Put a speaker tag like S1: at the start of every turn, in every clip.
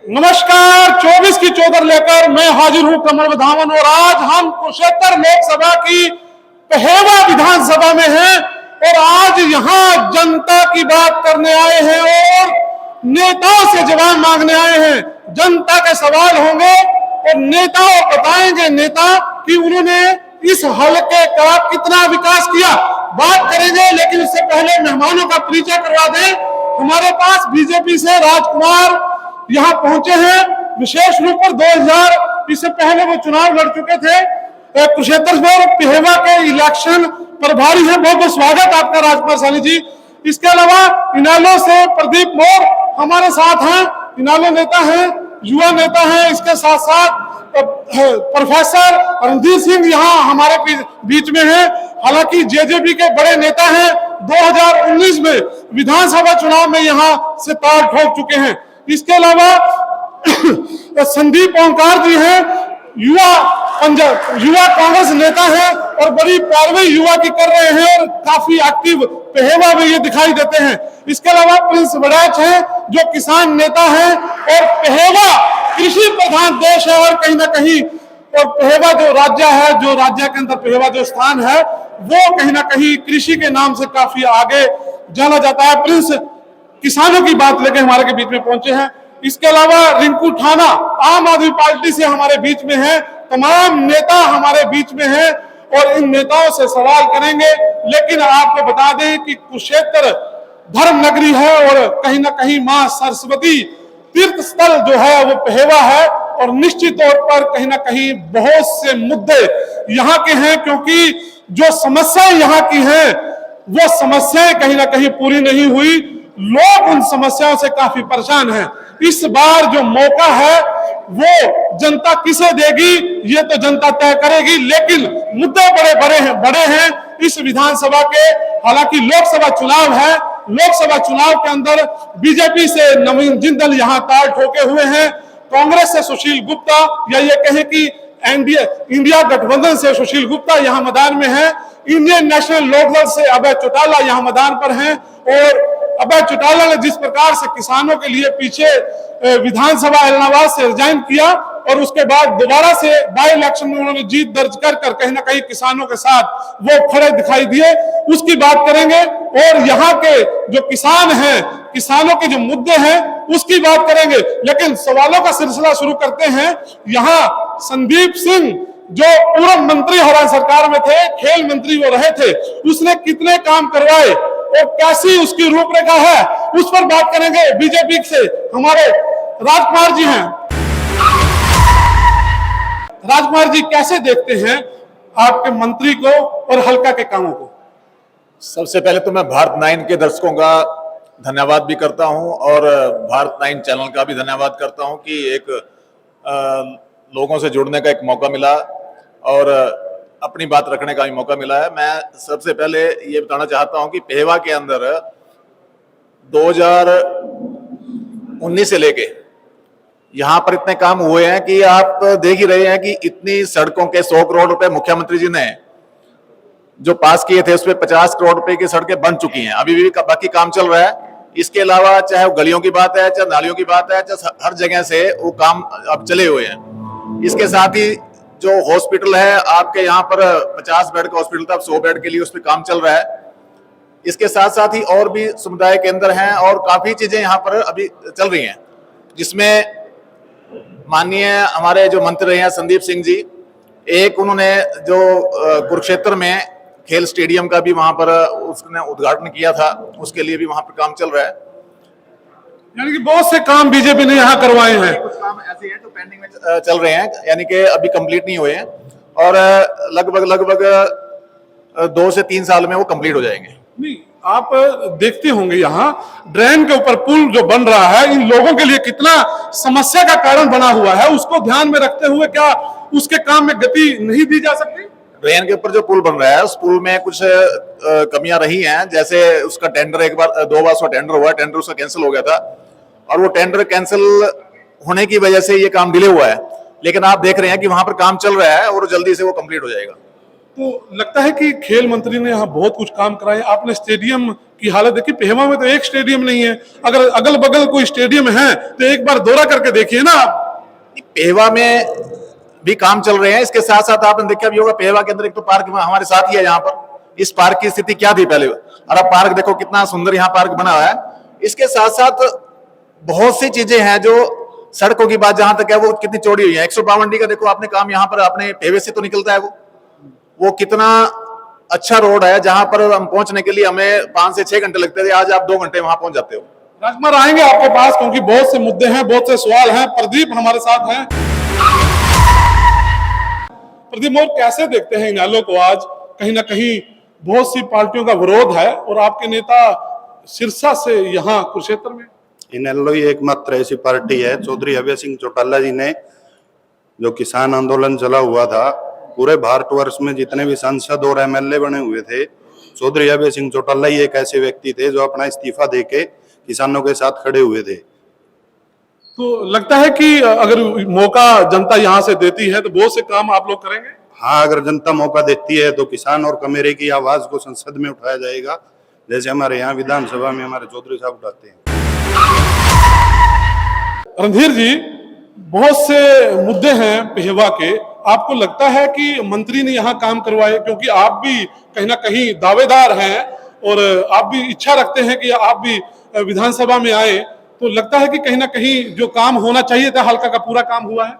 S1: नमस्कार। 24 की चौधर लेकर मैं हाजिर हूं कमल वधावन और आज हम कुरुक्षेत्र लोकसभा की पहेवा विधानसभा में हैं और आज यहां जनता की बात करने आए हैं और नेताओं से जवाब मांगने आए हैं। जनता के सवाल होंगे और नेताओं बताएंगे नेता कि उन्होंने इस हलके का कितना विकास किया। बात करेंगे, लेकिन उससे पहले मेहमानों का परिचय करवा दें। हमारे पास बीजेपी से राजकुमार यहाँ पहुंचे हैं। विशेष रूप पर 2000 इससे पहले वो चुनाव लड़ चुके थे। कुरुक्षेत्र में पहेवा के इलेक्शन प्रभारी हैं। बहुत बहुत स्वागत आपका राजकुमार सानी जी। इसके अलावा इनालो से प्रदीप मोर हमारे साथ हैं। इनालो नेता हैं, युवा नेता हैं। इसके साथ साथ प्रोफेसर रणधीर सिंह यहाँ हमारे बीच में हैं। हालांकि जेजेपी के बड़े नेता हैं। 2019 में विधानसभा चुनाव में यहाँ से ताल ठोक चुके हैं। इसके अलावा संदीप ओंकार जी हैं, युवा कांग्रेस नेता हैं और बड़ी पैरवी युवा की कर रहे हैं और काफी एक्टिव पहेवा में ये दिखाई देते हैं। इसके अलावा प्रिंस वड़ैच हैं जो किसान नेता हैं और पहेवा कृषि प्रधान देश है और कहीं ना कहीं और पहेवा जो राज्य है, जो राज्य के अंदर पहेवा जो स्थान है वो कहीं ना कहीं कृषि के नाम से काफी आगे जाना जाता है। प्रिंस किसानों की बात लेकर हमारे के बीच में पहुंचे हैं। इसके अलावा रिंकू ठाना आम आदमी पार्टी से हमारे बीच में है। तमाम नेता हमारे बीच में हैं और इन नेताओं से सवाल करेंगे। लेकिन आपको बता दें कि कुरुक्षेत्र धर्म नगरी है और कहीं ना कहीं मां सरस्वती तीर्थ स्थल जो है वो पहेवा है और निश्चित तौर पर कहीं ना कहीं बहुत से मुद्दे यहाँ के हैं, क्योंकि जो समस्याएं यहाँ की हैं वो समस्याएं कहीं ना कहीं पूरी नहीं हुई। लोग उन समस्याओं से काफी परेशान हैं। इस बार जो मौका है वो जनता किसे देगी ये तो जनता तय करेगी, लेकिन मुद्दे बड़े हैं इस विधानसभा के। हालांकि लोकसभा चुनाव है, लोकसभा चुनाव के अंदर बीजेपी से नवीन जिंदल यहाँ ताल ठोके हुए हैं, कांग्रेस से सुशील गुप्ता या ये कहें कि इंडिया गठबंधन से सुशील गुप्ता यहाँ मैदान में है, इंडियन नेशनल लोकदल से अभय चौटाला यहाँ मैदान पर हैं। और अभय चौटाला ने जिस प्रकार से किसानों के लिए पीछे विधानसभा इलाहाबाद से रिजाइन किया और उसके बाद दोबारा से बाई इलेक्शन में उन्होंने जीत दर्ज कर कहीं ना कहीं किसानों के साथ वो खड़े दिखाई दिए, उसकी बात करेंगे। और यहाँ के जो किसान हैं, किसानों के जो मुद्दे हैं उसकी बात करेंगे। लेकिन सवालों का सिलसिला शुरू करते हैं। यहाँ संदीप सिंह जो पूर्व मंत्री हरियाणा सरकार में थे, खेल मंत्री वो रहे थे, उसने कितने काम करवाए और कैसी उसकी रूपरेखा है उस पर बात करेंगे। बीजेपी से हमारे राजकुमार जी हैं। राजकुमार जी, कैसे देखते हैं आपके मंत्री को और हल्का के कामों को?
S2: सबसे पहले तो मैं भारत 9 के दर्शकों का धन्यवाद भी करता हूं और भारत 9 चैनल का भी धन्यवाद करता हूं कि एक लोगों से जुड़ने का एक मौका मिला और अपनी बात रखने का भी मौका मिला है। मैं सबसे पहले ये बताना चाहता हूं कि पहेवा के अंदर 2019 से लेके यहाँ पर इतने काम हुए हैं कि आप देख ही रहे हैं कि इतनी सड़कों के 100 करोड़ रुपए मुख्यमंत्री जी ने जो पास किए थे उसमें 50 करोड़ रुपए की सड़कें बन चुकी हैं, अभी भी बाकी काम चल रहा है। इसके अलावा चाहे वो गलियों की बात है, चाहे नालियों की बात है, चाहे हर जगह से वो काम अब चले हुए हैं। इसके साथ ही जो हॉस्पिटल है आपके यहाँ पर 50 बेड का हॉस्पिटल था, अब 100 बेड के लिए उस पर काम चल रहा है। इसके साथ साथ ही और भी समुदाय केंद्र हैं और काफी चीजें यहाँ पर अभी चल रही हैं, जिसमें माननीय हमारे जो मंत्री हैं संदीप सिंह जी, एक उन्होंने जो कुरुक्षेत्र में खेल स्टेडियम का भी वहां पर उसने उद्घाटन किया था, उसके लिए भी वहां पर काम चल रहा है।
S1: यानी कि बहुत से काम बीजेपी ने यहाँ करवाए हैं।
S2: कुछ काम ऐसे हैं जो पेंडिंग में चल रहे हैं, यानी कि अभी कंप्लीट नहीं हुए हैं और लगभग 2 से 3 साल में वो कंप्लीट हो जाएंगे।
S1: नहीं, आप देखते होंगे यहाँ ड्रेन के ऊपर पुल जो बन रहा है, इन लोगों के लिए कितना समस्या का कारण बना हुआ है, उसको ध्यान में रखते हुए क्या उसके काम में गति नहीं दी जा सकती?
S2: ड्रेन के ऊपर जो पुल बन रहा है उस पुल में कुछ कमियां रही हैं, जैसे उसका टेंडर 2 बार उसका टेंडर हुआ, टेंडर उसका कैंसिल हो गया था और वो टेंडर कैंसिल होने की वजह से ये काम डिले हुआ है। लेकिन आप देख रहे हैं कि वहां पर काम चल रहा है और जल्दी से वो कंप्लीट हो जाएगा।
S1: तो लगता है कि खेल मंत्री ने यहाँ बहुत कुछ काम कराए। आपने स्टेडियम की हालत देखी, पेहवा में तो एक स्टेडियम नहीं है, अगर अगल बगल कोई स्टेडियम है तो एक बार दौरा करके देखिए ना आप।
S2: पेहवा में भी काम चल रहे हैं, इसके साथ साथ आपने देखा भी होगा पेहवा के अंदर एक तो पार्क हमारे साथ ही है। यहाँ पर इस पार्क की स्थिति क्या थी पहले, और अब पार्क देखो कितना सुंदर यहाँ पार्क बना हुआ है। इसके साथ साथ बहुत सी चीजें हैं, जो सड़कों की बात जहां तक है वो कितनी चौड़ी हुई है। 152 का देखो आपने काम यहाँ पर अपने पेहवे से तो निकलता है, वो कितना अच्छा रोड है, जहां पर हम पहुंचने के लिए हमें 5 से 6 घंटे लगते थे, आज आप 2 घंटे वहां पहुंच जाते हो।
S1: राजकुमार आएंगे आपके पास, क्योंकि बहुत से मुद्दे हैं, बहुत से सवाल हैं। प्रदीप हमारे साथ हैं। प्रदीप, और कैसे देखते हैं इनेलो को? आज कहीं ना कहीं बहुत सी पार्टियों का विरोध है और आपके नेता सिरसा से यहाँ कुरुक्षेत्र में।
S3: इनेलो ही एकमात्र ऐसी पार्टी है, चौधरी अभय सिंह चौटाला जी ने जो किसान आंदोलन चला हुआ था, पूरे भारतवर्ष में जितने भी सांसद और एमएलए बने हुए थे, चौधरी अभय सिंह चौटाला ही एक ऐसे व्यक्ति थे जो अपना इस्तीफा देके किसानों के साथ खड़े हुए थे।
S1: तो लगता है कि अगर मौका जनता यहाँ से देती है तो बहुत से काम आप लोग करेंगे।
S3: हाँ, अगर जनता मौका देती है तो किसान और कमेरे की आवाज को संसद में उठाया जाएगा, जैसे हमारे यहाँ विधानसभा में हमारे चौधरी साहब उठाते हैं।
S1: रणधीर जी, बहुत से मुद्दे हैं पेहवा के, आपको लगता है कि मंत्री ने यहाँ काम करवाए? क्योंकि आप भी कहीं ना कहीं दावेदार हैं और आप भी इच्छा रखते हैं कि आप भी विधानसभा में आए, तो लगता है कि कहीं ना कहीं जो काम होना चाहिए था हल्का का पूरा काम हुआ है?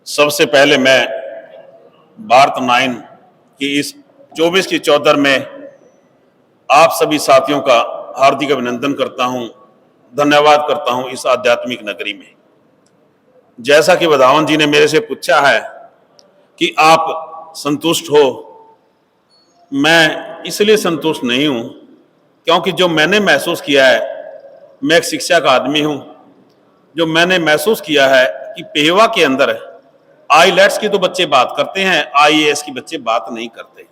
S4: सबसे पहले मैं भारत 9 की इस 24 की चौधर में आप सभी साथियों का हार्दिक अभिनंदन करता हूं, धन्यवाद करता हूं इस आध्यात्मिक नगरी में। जैसा कि वधावन जी ने मेरे से पूछा है कि आप संतुष्ट हो, मैं इसलिए संतुष्ट नहीं हूं क्योंकि जो मैंने महसूस किया है, मैं एक शिक्षा का आदमी हूं, जो मैंने महसूस किया है कि पेहवा के अंदर आईलेट्स की तो बच्चे बात करते हैं, आईएएस की बच्चे बात नहीं करते।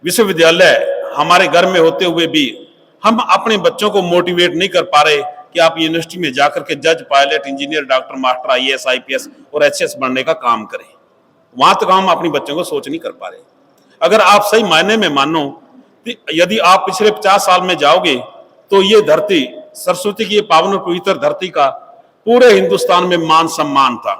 S4: विश्वविद्यालय हमारे घर में होते हुए भी हम अपने बच्चों को मोटिवेट नहीं कर पा रहे कि आप यूनिवर्सिटी में जाकर के जज, pilot, engineer, doctor, master, IAS, IPS और एचएस बनने का काम करें। वहां तक हम अपने बच्चों को सोच नहीं कर पा रहे। अगर आप सही मायने में मानो, यदि आप पिछले 50 साल में जाओगे तो ये धरती, सरस्वती की ये पावन और पवित्र धरती का पूरे हिंदुस्तान में मान सम्मान था।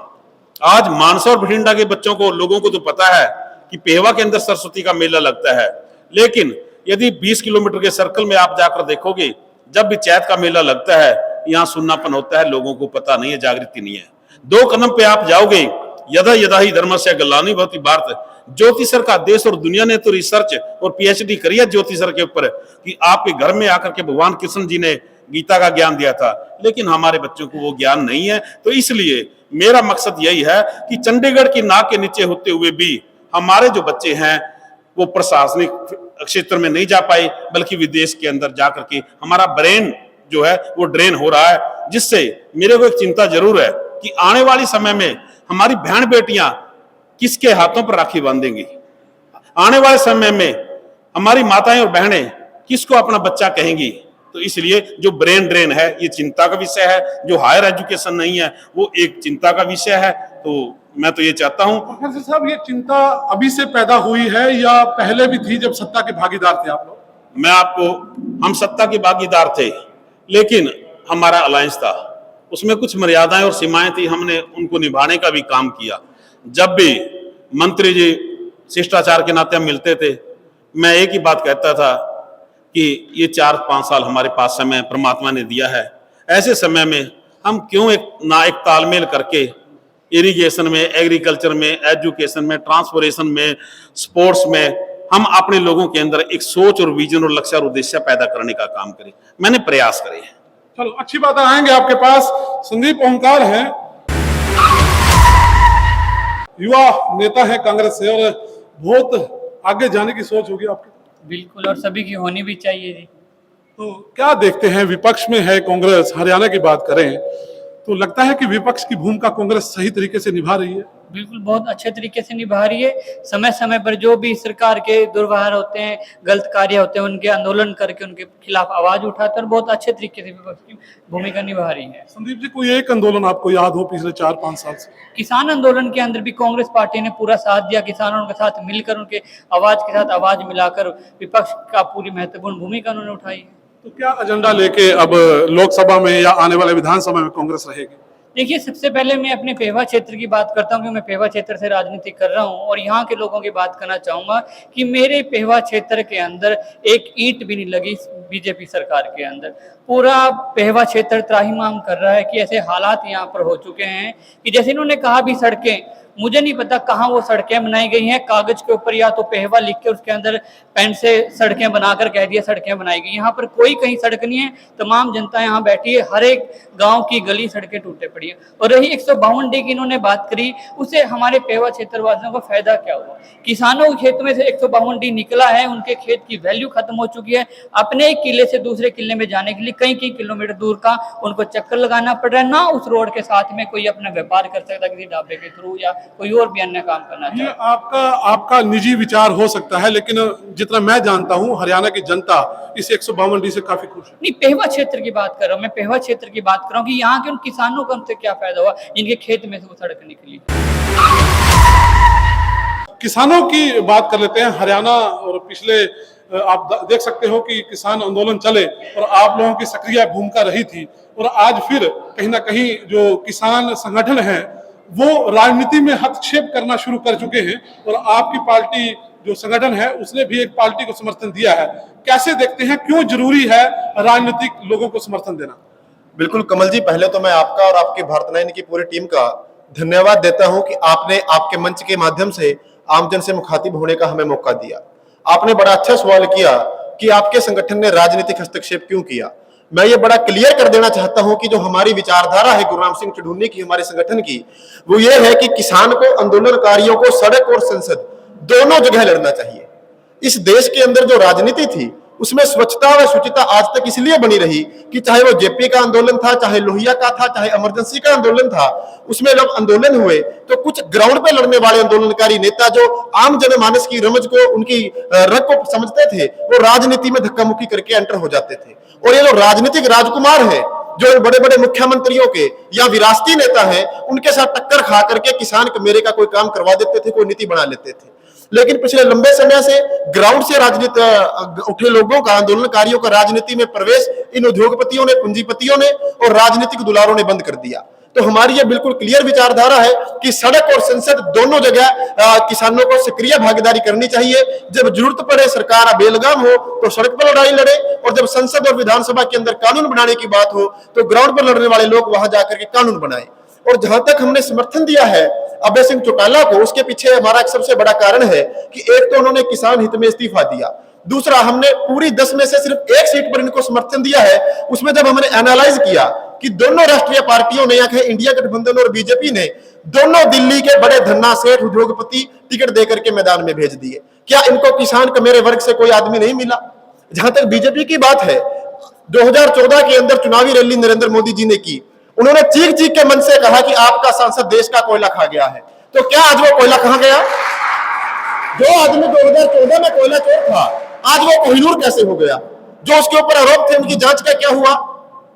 S4: आज मानसा और बठिंडा के बच्चों को, लोगों को तो पता है कि पेहवा के अंदर सरस्वती का मेला लगता है, लेकिन यदि 20 किलोमीटर के सर्कल में आप जाकर देखोगे, जब भी चैत का मेला लगता है यहाँ सुन्नापन होता है, लोगों को पता नहीं है, जागृति नहीं है। 2 कदम पे आप जाओगे, यदा यदा ही धर्मस्य ग्लानि भवति भारत, ज्योतिषर का देश और दुनिया ने तो रिसर्च और पीएचडी करी है ज्योतिषर के ऊपर कि आपके घर में आकर के भगवान कृष्ण जी ने गीता का ज्ञान दिया था, लेकिन हमारे बच्चों को वो ज्ञान नहीं है। तो इसलिए मेरा मकसद यही है कि चंडीगढ़ की नाक के नीचे होते हुए भी हमारे जो बच्चे हैं वो प्रशासनिक क्षेत्र में नहीं जा पाए, बल्कि विदेश के अंदर जाकर के हमारा ब्रेन जो है वो ड्रेन हो रहा है, जिससे मेरे को एक चिंता जरूर है कि आने वाले समय में हमारी बहन बेटियां किसके हाथों पर राखी बांधेंगी। आने वाले समय में हमारी माताएं और बहनें किसको अपना बच्चा कहेंगी। तो इसलिए जो ब्रेन ड्रेन है ये चिंता का विषय है, जो हायर एजुकेशन नहीं है वो एक चिंता का विषय है। तो मैं तो ये चाहता हूं।
S1: प्रोफेसर साहब, ये चिंता अभी से पैदा हुई है या पहले भी थी जब सत्ता के भागीदार थे आप लोग?
S4: हम सत्ता के भागीदार थे, लेकिन हमारा अलायंस था, उसमें कुछ मर्यादाएं और सीमाएं थी, हमने उनको निभाने का भी काम किया। जब भी मंत्री जी शिष्टाचार के नाते हम मिलते थे, मैं एक ही बात कहता था कि ये 4-5 साल हमारे पास समय परमात्मा ने दिया है, ऐसे समय में हम क्यों एक तालमेल करके इरिगेशन में, एग्रीकल्चर में, एजुकेशन में, ट्रांसपोर्टेशन में, स्पोर्ट्स में हम अपने लोगों के अंदर एक सोच और विजन और लक्ष्य और उद्देश्य पैदा करने का काम करें। मैंने प्रयास करे हैं।
S1: चलो, अच्छी बात है, आएंगे आपके पास। संदीप ओंकार हैं, युवा नेता है कांग्रेस से, और बहुत आगे जाने की सोच होगी आपकी।
S5: बिल्कुल, और सभी की होनी भी चाहिए जी।
S1: तो क्या देखते हैं, विपक्ष में है कांग्रेस, हरियाणा की बात करें तो लगता है कि विपक्ष की भूमिका कांग्रेस सही तरीके से निभा रही है।
S5: बिल्कुल बहुत अच्छे तरीके से निभा रही है। समय समय पर जो भी सरकार के दुर्व्यवहार होते हैं, गलत कार्य होते हैं, उनके आंदोलन करके उनके खिलाफ आवाज उठाते हैं और बहुत अच्छे तरीके से विपक्ष की भूमिका निभा रही है।
S1: संदीप जी, कोई एक आंदोलन आपको याद हो पिछले 4-5 साल से?
S5: किसान आंदोलन के अंदर भी कांग्रेस पार्टी ने पूरा साथ दिया, किसानों के साथ मिलकर उनके आवाज के साथ आवाज मिलाकर विपक्ष का पूरी महत्वपूर्ण भूमिका उन्होंने उठाई है।
S1: तो क्या एजेंडा लेके अब लोकसभा में या आने वाले विधानसभा में कांग्रेस रहेगी?
S5: देखिए, सबसे पहले मैं अपने पेहवा क्षेत्र की बात करता हूँ, कि मैं पेहवा क्षेत्र से राजनीति कर रहा हूँ और यहाँ के लोगों की बात करना चाहूंगा कि मेरे पेहवा क्षेत्र के अंदर एक ईंट भी नहीं लगी बीजेपी सरकार के अंदर। पूरा पेहवा क्षेत्र त्राहिमाम कर रहा है कि ऐसे हालात यहाँ पर हो चुके हैं कि जैसे इन्होंने कहा भी सड़कें, मुझे नहीं पता कहाँ वो सड़कें बनाई गई हैं। कागज के ऊपर या तो पेहवा लिख के उसके अंदर पेन से सड़कें बनाकर कह दिया सड़कें बनाई गई। यहाँ पर कोई कहीं सड़क नहीं है, तमाम जनता यहाँ बैठी है, हर एक गांव की गली सड़कें टूटे पड़ी है। और रही 152 डी की इन्होंने बात करी, उससे हमारे पेहवा क्षेत्र वासियों को फायदा क्या हुआ? किसानों के खेत में से 152 डी निकला है, उनके खेत की वैल्यू खत्म हो चुकी है। अपने एक किले से दूसरे किले में जाने के लिए कई कई किलोमीटर दूर का उनको चक्कर लगाना पड़ रहा है। ना उस रोड के साथ में कोई अपना व्यापार कर सकता किसी ढाबे के थ्रू या कोई और भी अन्य काम करना
S1: ये
S5: चाहिए।
S1: आपका निजी विचार हो सकता है, लेकिन जितना मैं जानता हूं हरियाणा की जनता इस 152 डी से काफी खुश है।
S5: नहीं, पेहवा क्षेत्र की बात कर रहा हूँ मैं, पेहवा क्षेत्र की बात कर रहा हूँ कि यहाँ के उन किसानों को हमसे क्या फायदा हुआ जिनके खेत में से वो सड़क निकली।
S1: किसानों की बात कर लेते हैं। हरियाणा और पिछले आप देख सकते हो कि किसान आंदोलन चले और आप लोगों की सक्रिय भूमिका रही थी, और आज फिर कहीं ना कहीं जो किसान संगठन हैं वो राजनीति में हस्तक्षेप करना शुरू कर चुके हैं, और आपकी पार्टी जो संगठन है उसने भी एक पार्टी को समर्थन दिया है। कैसे देखते हैं, क्यों जरूरी है राजनीतिक लोगों को समर्थन देना?
S6: बिल्कुल कमल जी, पहले तो मैं आपका और आपकी भारत नाइन की पूरी टीम का धन्यवाद देता हूं कि आपने आपके मंच के माध्यम से आमजन से मुखातिब होने का हमें मौका दिया। आपने बड़ा अच्छा सवाल किया कि आपके संगठन ने राजनीतिक हस्तक्षेप क्यों किया। मैं ये बड़ा क्लियर कर देना चाहता हूं कि जो हमारी विचारधारा है गुरुराम सिंह चढ़ूनी की, हमारे संगठन की, वो ये है कि किसान को, आंदोलनकारियों को सड़क और संसद दोनों जगह लड़ना चाहिए। इस देश के अंदर जो राजनीति थी उसमें स्वच्छता व शुचिता आज तक इसलिए बनी रही कि चाहे वो जेपी का आंदोलन था, चाहे लोहिया का था, चाहे इमरजेंसी का आंदोलन था, उसमें जब आंदोलन हुए तो कुछ ग्राउंड पे लड़ने वाले आंदोलनकारी नेता जो आम जनमानस की रमज को, उनकी रग को समझते थे, वो राजनीति में धक्का मुक्की करके एंटर हो जाते थे। और ये जो राजनीतिक राजकुमार है, जो बड़े बड़े मुख्यमंत्रियों के या विरासती नेता हैं, उनके साथ टक्कर खा करके किसान मेरे का कोई काम करवा देते थे, कोई नीति बना लेते थे। लेकिन पिछले लंबे समय से ग्राउंड से राजनीति उठे लोगों का, आंदोलनकारियों का राजनीति में प्रवेश इन उद्योगपतियों ने, पूंजीपतियों ने और राजनीतिक दुलारों ने बंद कर दिया। तो हमारी ये बिल्कुल क्लियर विचारधारा है कि सड़क और संसद दोनों जगह किसानों को सक्रिय भागीदारी करनी चाहिए। जब जरूरत पड़े, सरकार बेलगाम हो तो सड़क पर लड़ाई लड़े, और जब संसद और विधानसभा के अंदर कानून बनाने की बात हो तो ग्राउंड पर लड़ने वाले लोग वहां जाकर के कानून बनाए। और जहां तक हमने समर्थन दिया है अभय सिंह चौटाला को, उसके पीछे हमारा एक सबसे बड़ा कारण है कि एक तो उन्होंने किसान हित में इस्तीफा दिया, दूसरा हमने पूरी 10 में से सिर्फ एक सीट पर इनको समर्थन दिया है। उसमें जब हमने एनालाइज किया कि दोनों राष्ट्रीय पार्टियों ने, या इंडिया गठबंधन और बीजेपी ने, दोनों दिल्ली के बड़े धन्ना सेठ उद्योगपति टिकट देकर के मैदान में भेज दिए, क्या इनको किसान का मेरे वर्ग से कोई आदमी नहीं मिला? जहां तक बीजेपी की बात है, 2014 के अंदर चुनावी रैली नरेंद्र मोदी जी ने की, उन्होंने चीख चीख के मन से कहा कि आपका सांसद देश का कोयला खा गया है। तो क्या आज वो कोयला कहां गया? जो आदमी 2014 में कोयला चोर था, आज वो कोहिनूर कैसे हो गया? जो उसके ऊपर आरोप थे, उनकी जांच का क्या हुआ?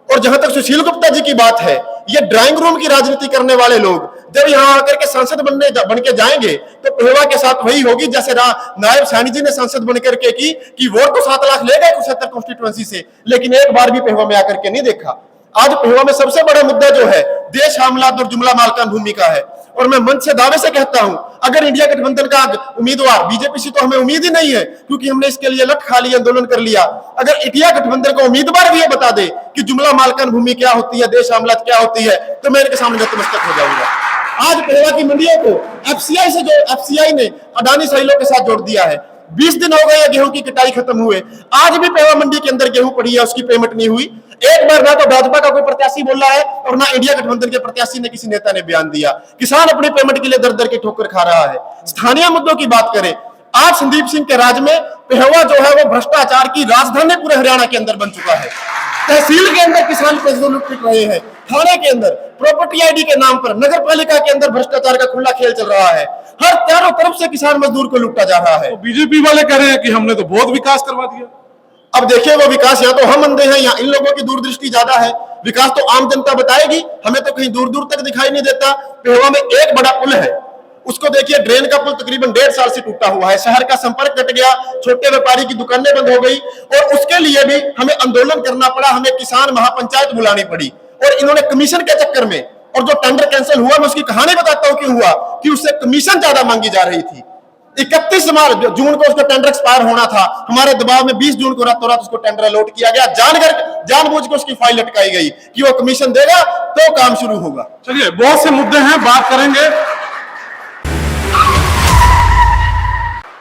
S6: और जहां तक सुशील गुप्ता जी की बात है, ये ड्राइंग रूम की राजनीति करने वाले लोग जब यहां आकर के सांसद बन के जाएंगे तो पेहवा के साथ वही होगी जैसे नायब सैनी जी ने सांसद बन करके की कि वोट तो 7 लाख ले गए 75 कॉन्स्टिट्यूएंसी से, लेकिन एक बार भी पेहवा में आकर के नहीं देखा। आज पेहवा में सबसे बड़ा मुद्दा जो है देश हामलात और जुमला मालकान भूमि का है। और मैं मंच से दावे से कहता हूं, अगर इंडिया गठबंधन का उम्मीदवार, बीजेपी से तो हमें उम्मीद ही नहीं है क्योंकि हमने इसके लिए लट खा लिया, आंदोलन कर लिया, अगर इंडिया गठबंधन का उम्मीदवार भी ये बता दे कि जुमला मालकान भूमि क्या होती है, देश हामलात क्या होती है, तो मैं इनके सामने नतमस्तक हो जाऊंगा। आज पेहवा की मंडियों को एफसीआई ने अडानी साइलों के साथ जोड़ दिया है। 20 दिन हो गए गेहूं की कटाई खत्म हुए, आज भी पेहवा मंडी के अंदर गेहूं पड़ी है, उसकी पेमेंट नहीं हुई। एक बार ना तो भाजपा का कोई प्रत्याशी बोला है और ना इंडिया गठबंधन के प्रत्याशी ने, किसी नेता ने बयान दिया। किसान अपनी पेमेंट के लिए दर दर की ठोकर खा रहा है। स्थानीय मुद्दों की बात करें, आज संदीप सिंह के राज में पेहवा जो है वो भ्रष्टाचार की राजधानी पूरे हरियाणा के अंदर बन चुका है। तहसील के अंदर किसान पैसे लूट रहे हैं, थाने के अंदर प्रॉपर्टी आईडी के नाम पर नगर पालिका के अंदर भ्रष्टाचार का खुला खेल चल रहा है। हर चारों तरफ से किसान मजदूर को लूटा जा रहा है।
S1: तो बीजेपी वाले कह रहे हैं कि हमने तो बहुत विकास करवा दिया।
S6: अब देखिए वो विकास, या तो हम अंधे हैं या इन लोगों की दूरदृष्टि ज्यादा है। विकास तो आम जनता बताएगी, हमें तो कहीं दूर दूर तक दिखाई नहीं देता। पेहवा में एक बड़ा पुल है, उसको देखिए, ड्रेन का पुल तकरीबन 1.5 साल से टूटा हुआ है। शहर का संपर्क कट गया, छोटे व्यापारी की दुकानें बंद हो गई और उसके लिए भी हमें आंदोलन करना पड़ा, हमें किसान महापंचायत बुलानी पड़ी। और इन्होंने कमीशन के चक्कर में, और जो टेंडर कैंसिल हुआ मैं उसकी कहानी बताता हूं क्यों हुआ, कि उससे कमीशन ज्यादा मांगी जा रही थी। 31 जून को उसका टेंडर एक्सपायर होना था, हमारे दबाव में 20 जून को रातों रात उसको टेंडर अलॉट किया गया। जानबूझ के उसकी फाइल लटकाई गई कि वो कमीशन देगा तो काम शुरू होगा।
S1: चलिए, बहुत से मुद्दे हैं, बात करेंगे।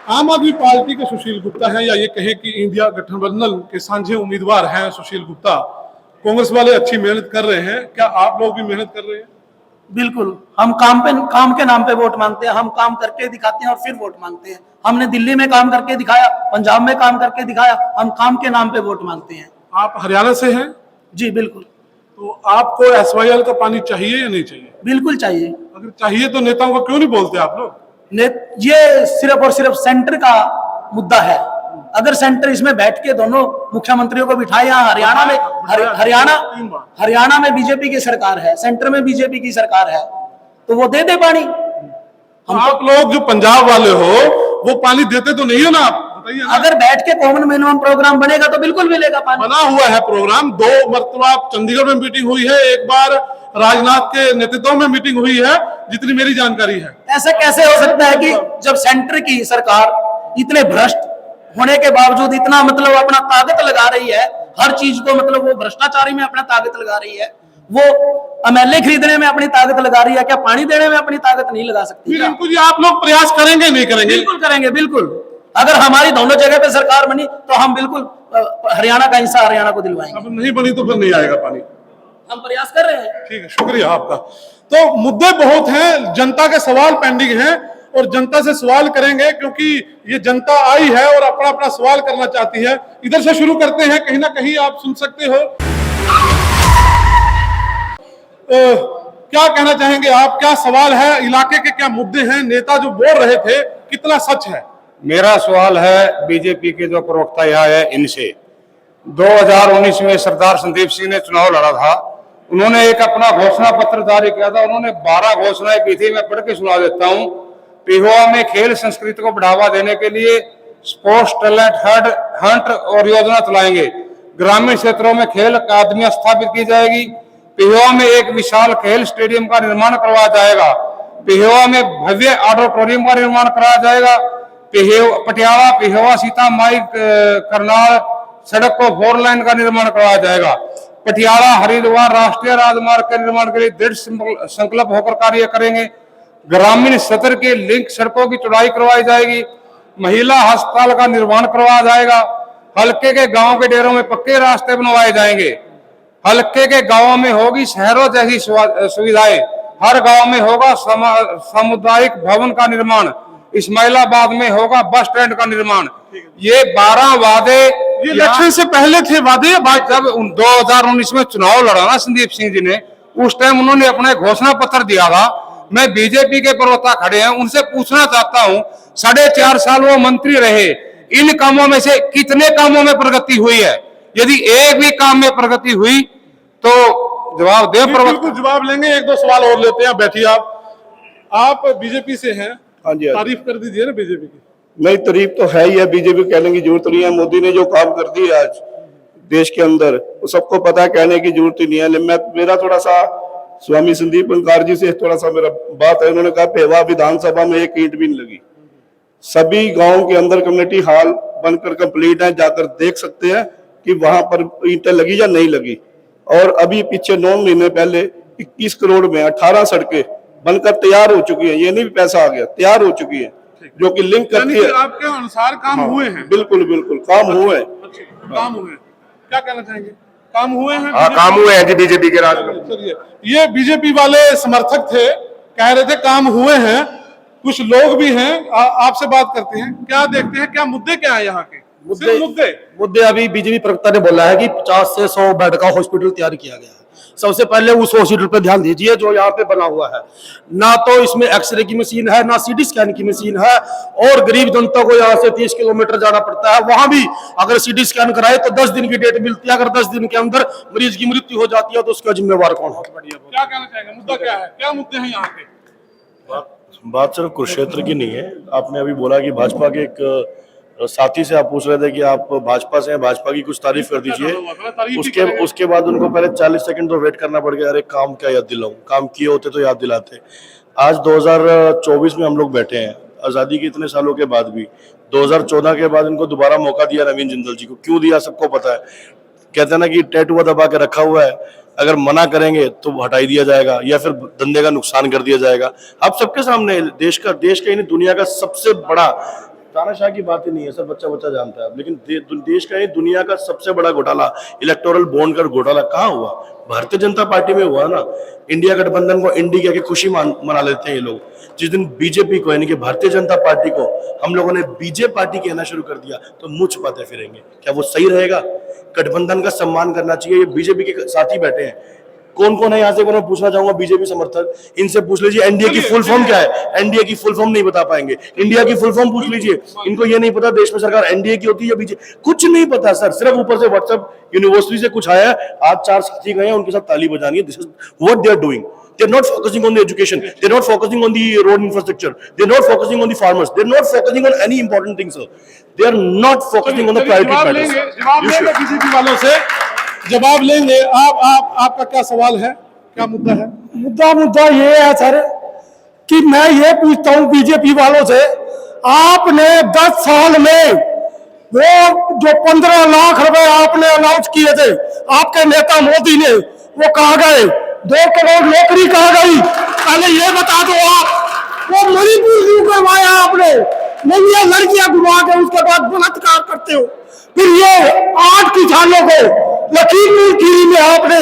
S1: आम आदमी पार्टी के सुशील गुप्ता हैं, या ये कहें कि इंडिया गठबंधन के साझे उम्मीदवार हैं सुशील गुप्ता। कांग्रेस वाले अच्छी मेहनत कर रहे हैं, क्या आप लोग भी मेहनत कर रहे हैं?
S7: बिल्कुल, हम काम के नाम पे वोट मांगते हैं। हम काम करके दिखाते हैं और फिर वोट मांगते हैं। हमने दिल्ली में काम करके दिखाया, पंजाब में काम करके दिखाया, हम काम के नाम पे वोट मांगते हैं।
S1: आप हरियाणा से हैं?
S7: जी बिल्कुल।
S1: तो आपको SYL का पानी चाहिए या नहीं चाहिए?
S7: बिल्कुल चाहिए।
S1: अगर चाहिए तो नेताओं को क्यों नहीं बोलते आप लोग?
S7: ये सिर्फ और सिर्फ सेंटर का मुद्दा है। अगर सेंटर इसमें बैठ के दोनों मुख्यमंत्रियों को बिठाए, यहाँ हरियाणा में बीजेपी की सरकार है, सेंटर में बीजेपी की सरकार है, तो वो दे दे पानी।
S1: हम आप लोग जो पंजाब वाले हो वो पानी देते तो नहीं हो ना, आप बताइए ना।
S7: अगर बैठ के कॉमन मिनिमम प्रोग्राम बनेगा तो बिल्कुल मिलेगा पानी।
S1: बना हुआ है प्रोग्राम, 2 मरतबा चंडीगढ़ में मीटिंग हुई है, एक बार राजनाथ के नेतृत्व में मीटिंग हुई है, जितनी मेरी जानकारी है।
S7: ऐसा कैसे हो सकता है कि जब सेंटर की सरकार इतने भ्रष्ट होने के बावजूद इतना मतलब अपना ताकत लगा रही है, हर चीज को मतलब वो भ्रष्टाचारी में अपना ताकत लगा रही है, वो MLA खरीदने में अपनी ताकत लगा रही है, क्या पानी देने में अपनी ताकत नहीं लगा सकती?
S1: फिर इनको जी आप लोग प्रयास करेंगे नहीं करेंगे?
S7: बिल्कुल करेंगे, बिल्कुल। अगर हमारी दोनों जगह पे सरकार बनी तो हम बिल्कुल हरियाणा का हिस्सा हरियाणा को दिलवाएंगे।
S1: अब नहीं बनी तो फिर नहीं आएगा पानी।
S7: हम प्रयास कर रहे हैं।
S1: ठीक है, शुक्रिया आपका। तो मुद्दे बहुत हैं, जनता के सवाल पेंडिंग हैं और जनता से सवाल करेंगे, क्योंकि ये जनता आई है और अपना अपना सवाल करना चाहती है। इधर से शुरू करते हैं, कहीं ना कहीं आप सुन सकते हो। क्या कहना चाहेंगे आप, क्या सवाल है, इलाके के क्या मुद्दे हैं? नेता जो बोल रहे थे, कितना सच है?
S8: मेरा सवाल है बीजेपी के जो प्रवक्ता यहाँ है इनसे। 2019 में सरदार संदीप सिंह ने चुनाव लड़ा था, उन्होंने एक अपना घोषणा पत्र जारी किया था, उन्होंने 12 घोषणाएं की थी, मैं पढ़ के सुना देता हूं। पेहोवा में खेल संस्कृति को बढ़ावा देने के लिए स्पोर्ट्स टैलेंट हंट और योजना चलाएंगे। ग्रामीण क्षेत्रों में खेल अकादमी स्थापित की जाएगी। पेहोवा में एक विशाल खेल स्टेडियम का निर्माण करवाया जाएगा। पेहोवा में भव्य ऑडिटोरियम का निर्माण कराया जाएगा। पटियाला पेहोवा सीतामाई करनाल सड़क को 4 लाइन का निर्माण करवाया जाएगा। पटियाला हरिद्वार राष्ट्रीय राजमार्ग के निर्माण के लिए दृढ़ संकल्प होकर कार्य करेंगे। ग्रामीण स्तर के लिंक सड़कों की चौड़ाई करवाई जाएगी। महिला अस्पताल का निर्माण करवाया जाएगा। हल्के के गांव के डेरों में पक्के रास्ते बनवाए जाएंगे। हल्के के गांवों में होगी शहरों जैसी सुविधाएं। हर गांव में होगा सामुदायिक भवन का निर्माण। इस्माइलाबाद में होगा बस स्टैंड का निर्माण। ये 12 वादे
S1: ये इलेक्शन से पहले थे वादे।
S8: जब 2019 में चुनाव लड़ा ना संदीप सिंह जी ने, उस टाइम उन्होंने अपना घोषणा पत्र दिया था। मैं बीजेपी के प्रवक्ता खड़े हैं, उनसे पूछना चाहता हूं, 4.5 साल वो मंत्री रहे, इन कामों में से कितने कामों में प्रगति हुई है? यदि एक भी काम में प्रगति हुई तो जवाब दे।
S1: बिल्कुल जवाब लेंगे। 1-2 सवाल और लेते हैं, बैठिए। आप बीजेपी से हैं,
S9: हाँ जी,
S1: तारीफ कर दीजिए ना बीजेपी की।
S9: नहीं, तारीफ तो है ही है, बीजेपी कहने की जरूरत नहीं है। मोदी ने जो काम कर दिया आज देश के अंदर, वो सबको पता है, कहने की जरूरत ही नहीं है। मेरा थोड़ा सा स्वामी संदीप अंकार जी से थोड़ा सा मेरा बात है। उन्होंने कहा पेवा विधानसभा में एक ईंट भी नहीं लगी। सभी गांव के अंदर कम्युनिटी हॉल बनकर कंप्लीट है, जाकर देख सकते हैं कि वहां पर ईंटें लगी या नहीं लगी। और अभी पीछे 9 महीने पहले 21 करोड़ में 18 सड़कें बनकर तैयार हो चुकी है। ये नहीं पैसा आ गया, तैयार हो चुकी है, जो कि लिंक करती है।
S1: आपके अनुसार काम हुए हैं?
S9: बिल्कुल बिल्कुल काम हुए हैं।
S1: काम हुए हैं, क्या कहना चाहेंगे? काम हुए हैं?
S8: हाँ, काम हुए हैं जी बीजेपी के राज में।
S1: चलिए, ये बीजेपी वाले समर्थक थे, कह रहे थे काम हुए हैं। कुछ लोग भी हैं, आपसे बात करते हैं। क्या देखते हैं, क्या मुद्दे क्या है यहाँ के?
S10: मुद्दे अभी बीजेपी प्रवक्ता ने बोला है कि 50 से 100 बेड का हॉस्पिटल तैयार किया गया है। सबसे पहले उस हॉस्पिटल पर ध्यान दीजिए जो यहाँ पे बना हुआ है। ना तो इसमें एक्सरे की मशीन है, ना सीटी स्कैन की मशीन है, और गरीब जनता को यहाँ से 30 किलोमीटर जाना पड़ता है। वहां भी अगर सीटी स्कैन कराए तो 10 दिन की डेट मिलती है। अगर 10 दिन के अंदर मरीज की मृत्यु हो जाती है तो उसका जिम्मेवार कौन है?
S1: क्या कहना चाहेंगे, मुद्दा क्या है, क्या मुद्दे हैं यहाँ पे?
S11: बात सिर्फ कुरुक्षेत्र की नहीं है। आपने अभी बोला कि भाजपा के एक साथी से आप पूछ रहे थे कि आप भाजपा से हैं, भाजपा की कुछ तारीफ कर दीजिए। उसके बाद उनको पहले 40 सेकंड तो वेट करना पड़ गया। अरे काम क्या याद दिलाऊं, काम किए होते तो याद दिलाते। आज 2024 में हम लोग बैठे हैं, आजादी के इतने सालों के बाद भी। 2014 के बाद इनको दोबारा मौका दिया नवीन जिंदल जी को। क्यों दिया सबको पता है। कहते हैं ना कि टैटुआ दबा के रखा हुआ है, अगर मना करेंगे तो हटाई दिया जाएगा या फिर धंधे का नुकसान कर दिया जाएगा। आप सबके सामने देश का ही नहीं दुनिया का सबसे बड़ा, तानाशाह की बात ही नहीं है सर, बच्चा बच्चा जानता है, लेकिन देश का ही दुनिया का सबसे बड़ा घोटाला इलेक्टोरल बॉन्ड का घोटाला कहाँ हुआ? भारतीय जनता पार्टी में हुआ ना। इंडिया गठबंधन को इंडी कह के खुशी मना लेते हैं ये लोग। जिस दिन बीजेपी को यानी कि भारतीय जनता पार्टी को हम लोगों ने बीजे पार्टी कहना शुरू कर दिया तो मुंह छुपाते फिरेंगे। क्या वो सही रहेगा? गठबंधन का सम्मान करना चाहिए। ये बीजेपी के साथी बैठे हैं, कौन कौन है यहाँ से? मैं पूछना चाहूंगा बीजेपी समर्थक, इनसे पूछ लीजिए एनडीए की फुल फॉर्म क्या है। एनडीए की फुल फॉर्म नहीं बता पाएंगे। इंडिया की फुल फॉर्म पूछ लीजिए, इनको ये नहीं पता देश में सरकार एनडीए की होती है या बीजेपी, कुछ नहीं पता सर। सिर्फ ऊपर से व्हाट्सएप यूनिवर्सिटी से कुछ आया है, आज 4 साथी गए हैं, उनके साथ ताली बजानी है। This is what they are doing. They're not focusing on the education. They're not focusing on the road infrastructure. They're not focusing on the farmers. They're not focusing on any important things, sir. They are not focusing on the priority matters.
S1: जवाब लेंगे BJP वालों से, जवाब लेंगे। आपका क्या सवाल है, क्या मुद्दा है?
S10: मुद्दा ये है सर कि मैं ये पूछता हूँ बीजेपी वालों से, आपने 10 साल में वो जो 15 लाख रुपए आपने अनाउंस किए थे, आपके नेता मोदी ने, वो कहाँ गए? 2 करोड़ नौकरी कहाँ गई? पहले ये बता दो आप। वो मणिपुर क्यों करवाया आपने? नहीं, ये लड़कियां घुमा के उसके बाद बलात्कार करते हो। फिर ये 8 किसानों को लखीमपुर खीरी में आपने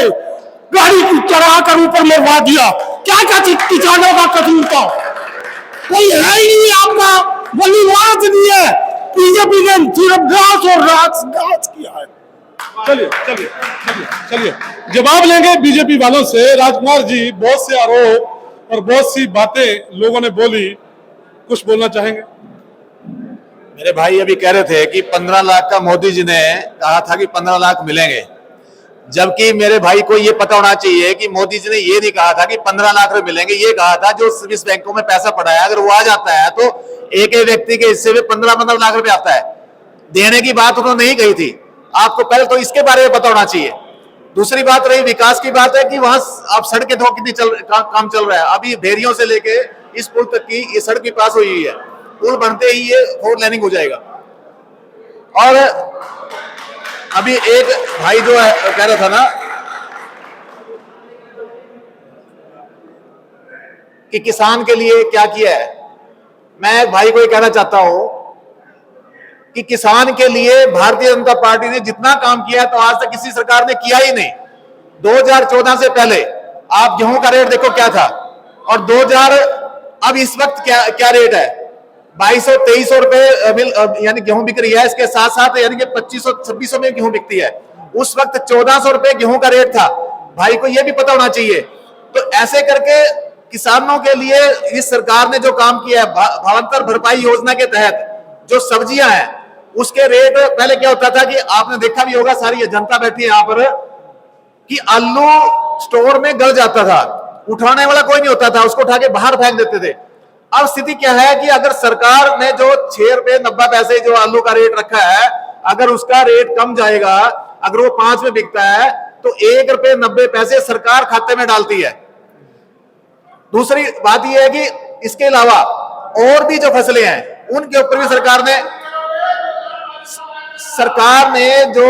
S10: गाड़ी चढ़ा कर ऊपर मरवा दिया। क्या किसानों का कसूर था? कोई है ही नहीं आपका, बलिवाद नहीं है। बीजेपी ने सिर्फ घास और घास किया है।
S1: चलिए जवाब लेंगे बीजेपी वालों से। राजकुमार जी, बहुत से आरोप और बहुत सी बातें लोगों ने बोली, कुछ बोलना चाहेंगे?
S2: मेरे भाई अभी कह रहे थे कि 15 लाख का मोदी जी ने कहा था कि 15 लाख मिलेंगे, जबकि मेरे भाई को ये पता होना चाहिए कि मोदी जी ने ये नहीं कहा था कि 15 लाख रुपए मिलेंगे। ये कहा था जो स्विस बैंकों में पैसा पड़ा है अगर वो आ जाता है तो एक व्यक्ति के हिस्से में 15 लाख रुपए आता है। देने की बात उन्होंने नहीं कही थी। आपको पहले तो इसके बारे में पता होना चाहिए। दूसरी बात रही विकास की बात है कि वहां आप सड़कें देखो कितनी काम चल रहा है। अभी भेरियों से लेके इस पुल तक की ये सड़क भी पास हुई है। पुल बनते ही ये 4 लेनिंग हो जाएगा। और अभी एक भाई जो है कह रहा था ना कि किसान के लिए क्या किया है, मैं भाई को ये कहना चाहता हूं कि किसान के लिए भारतीय जनता पार्टी ने जितना काम किया है तो आज तक किसी सरकार ने किया ही नहीं। 2014 से पहले आप गेहूं का रेट देखो क्या था, और 2000 अब इस वक्त क्या रेट है? 2200-2300 रुपए यानी गेहूं बिक रही है। इसके साथ साथ यानी कि 2500-2600 में गेहूं बिकती है। उस वक्त 1400 रुपए गेहूं का रेट था। भाई को यह भी पता होना चाहिए। तो ऐसे करके किसानों के लिए इस सरकार ने जो काम किया है, भावांतर भरपाई योजना के तहत जो सब्जियां हैं उसके रेट पहले क्या होता था कि आपने देखा भी होगा, सारी जनता बैठी है यहाँ पर, कि आलू स्टोर में गल जाता था, उठाने वाला कोई नहीं होता था, उसको उठा के बाहर फेंक देते थे। अब स्थिति क्या है कि अगर सरकार ने जो 6 रुपए 90 पैसे जो आलू का रेट रखा है, अगर उसका रेट कम जाएगा, अगर वो 5 में बिकता है तो 1 रुपए 90 पैसे सरकार खाते में डालती है। दूसरी बात यह है कि इसके अलावा और भी जो फसलें हैं उनके ऊपर भी सरकार ने जो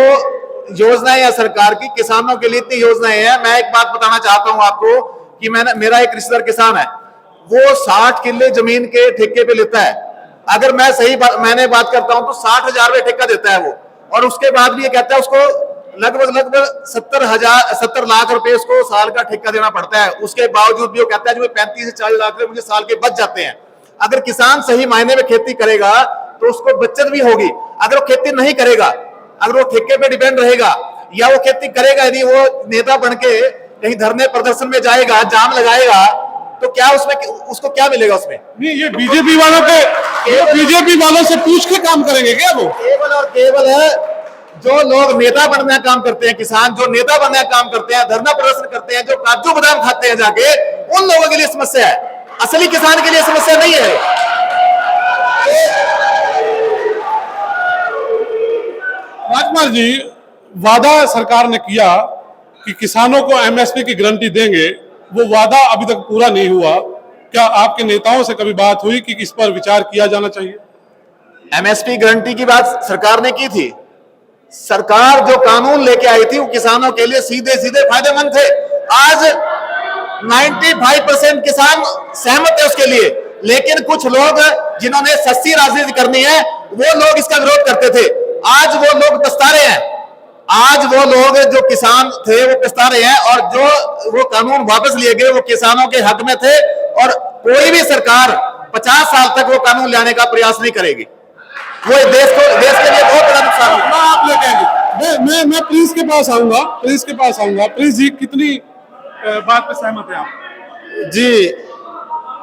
S2: योजनाएं या सरकार की किसानों के लिए इतनी योजनाएं हैं। मैं एक बात बताना चाहता हूं आपको कि मेरा एक रिश्तेदार किसान है, वो 60 किले जमीन के ठेके पे लेता है। अगर मैंने बात करता हूं तो 60,000 रुपए ठेका देता है वो, और उसके बाद भी ये कहता है उसको लगभग 70 लाख रुपए उसको साल का ठेका देना पड़ता है। उसके बावजूद भी वो कहता है जो 35 से 40 लाख रुपए मुझे साल के बच जाते हैं। अगर किसान सही मायने में खेती करेगा तो उसको बचत भी होगी। अगर वो खेती नहीं करेगा, अगर वो ठेके पे डिपेंड रहेगा, या वो खेती करेगा यदि वो नेता बन के कहीं धरने प्रदर्शन में जाएगा, जाम लगाएगा, तो क्या उसमें उसको क्या मिलेगा उसमें?
S1: नहीं, ये बीजेपी वालों के, ये बीजेपी वालों से पूछ के काम करेंगे क्या वो?
S2: केवल और केवल है जो लोग नेता बनने का काम करते हैं, किसान जो नेता बनने का काम करते हैं, धरना प्रदर्शन करते हैं, जो काजू बादाम खाते हैं जाके, उन लोगों के लिए समस्या है, असली किसान के लिए समस्या नहीं है।
S1: राजकुमार जी, वादा सरकार ने किया कि किसानों को एमएसपी की गारंटी देंगे, वो वादा अभी तक पूरा नहीं हुआ। क्या आपके नेताओं से कभी बात हुई कि इस पर विचार किया जाना चाहिए?
S2: एमएसपी गारंटी की बात सरकार ने की थी। सरकार जो कानून लेके आई थी वो किसानों के लिए सीधे सीधे फायदेमंद थे। आज 95% किसान सहमत है उसके लिए, लेकिन कुछ लोग जिन्होंने सस्ती राजनीति करनी है वो लोग इसका विरोध करते थे। आज वो लोग पछता रहे हैं, आज वो लोग जो किसान थे वो पछता रहे हैं, और जो वो कानून वापस लिए गए वो किसानों के हक में थे, और कोई भी सरकार 50 साल तक वो कानून लाने का प्रयास नहीं करेगी। वो देश के लिए बहुत बड़ा नुकसान होगा।
S1: आप ले कहेंगे। मैं प्रिंस के पास आऊंगा। प्रिंस जी, कितनी बात पे सहमत है आप?
S6: जी,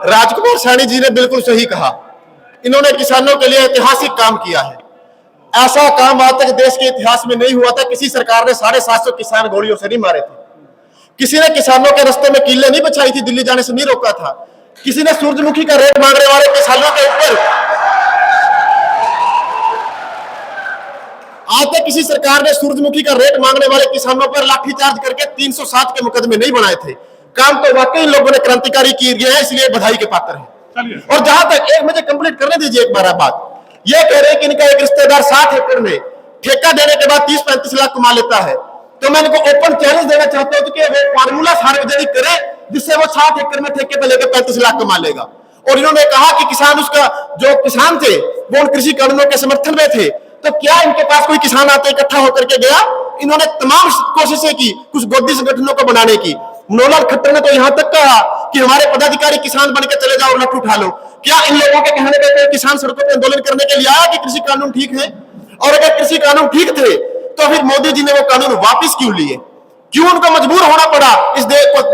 S6: राजकुमार सैनी जी ने बिल्कुल सही कहा। इन्होंने किसानों के लिए ऐतिहासिक काम किया है। ऐसा काम आज तक देश के इतिहास में नहीं हुआ था। किसी सरकार ने 750 किसान गोलियों से नहीं मारे थे। किसी ने किसानों के रास्ते में कीलें नहीं बिछाई थी, दिल्ली जाने से नहीं रोका था। किसी ने सूरजमुखी का रेट मांगने वाले किसानों के ऊपर आज तक किसी सरकार ने सूरजमुखी का रेट मांगने वाले किसानों पर लाठीचार्ज करके 307 के मुकदमे नहीं बनाए थे। काम तो वाकई लोगों ने क्रांतिकारी किया है, इसलिए बधाई के पात्र है। और जहां तक एक मुझे कंप्लीट करने दीजिए एक बार बात, ये कह रहे हैं कि इनका एक रिश्तेदार 60 एकड़ में ठेका देने के बाद 30-35 लाख कमा लेता है, तो मैं इनको ओपन चैलेंज देना चाहता हूं कि वो फार्मूला सार्वजनिक करे जिससे वो 60 एकड़ में ठेके पे लेकर 35 लाख कमा लेगा। और इन्होंने कहा कि किसान उसका जो किसान थे वो उन कृषि कानूनों के समर्थन में थे, तो क्या इनके पास कोई किसान आते इकट्ठा होकर के गया? इन्होंने तमाम कोशिशें की कुछ गोदी संगठनों को बनाने की। मनोहर खट्टर ने तो यहां तक कहा कि हमारे पदाधिकारी किसान बन के चले जाओ, लठ उठा लो। क्या इन लोगों के कहने पे कोई किसान सड़कों पर आंदोलन करने के लिए आया कि कृषि कानून ठीक है? और अगर कृषि कानून ठीक थे तो फिर मोदी जी ने वो कानून वापस क्यों लिए? क्यों उनको मजबूर होना पड़ा इस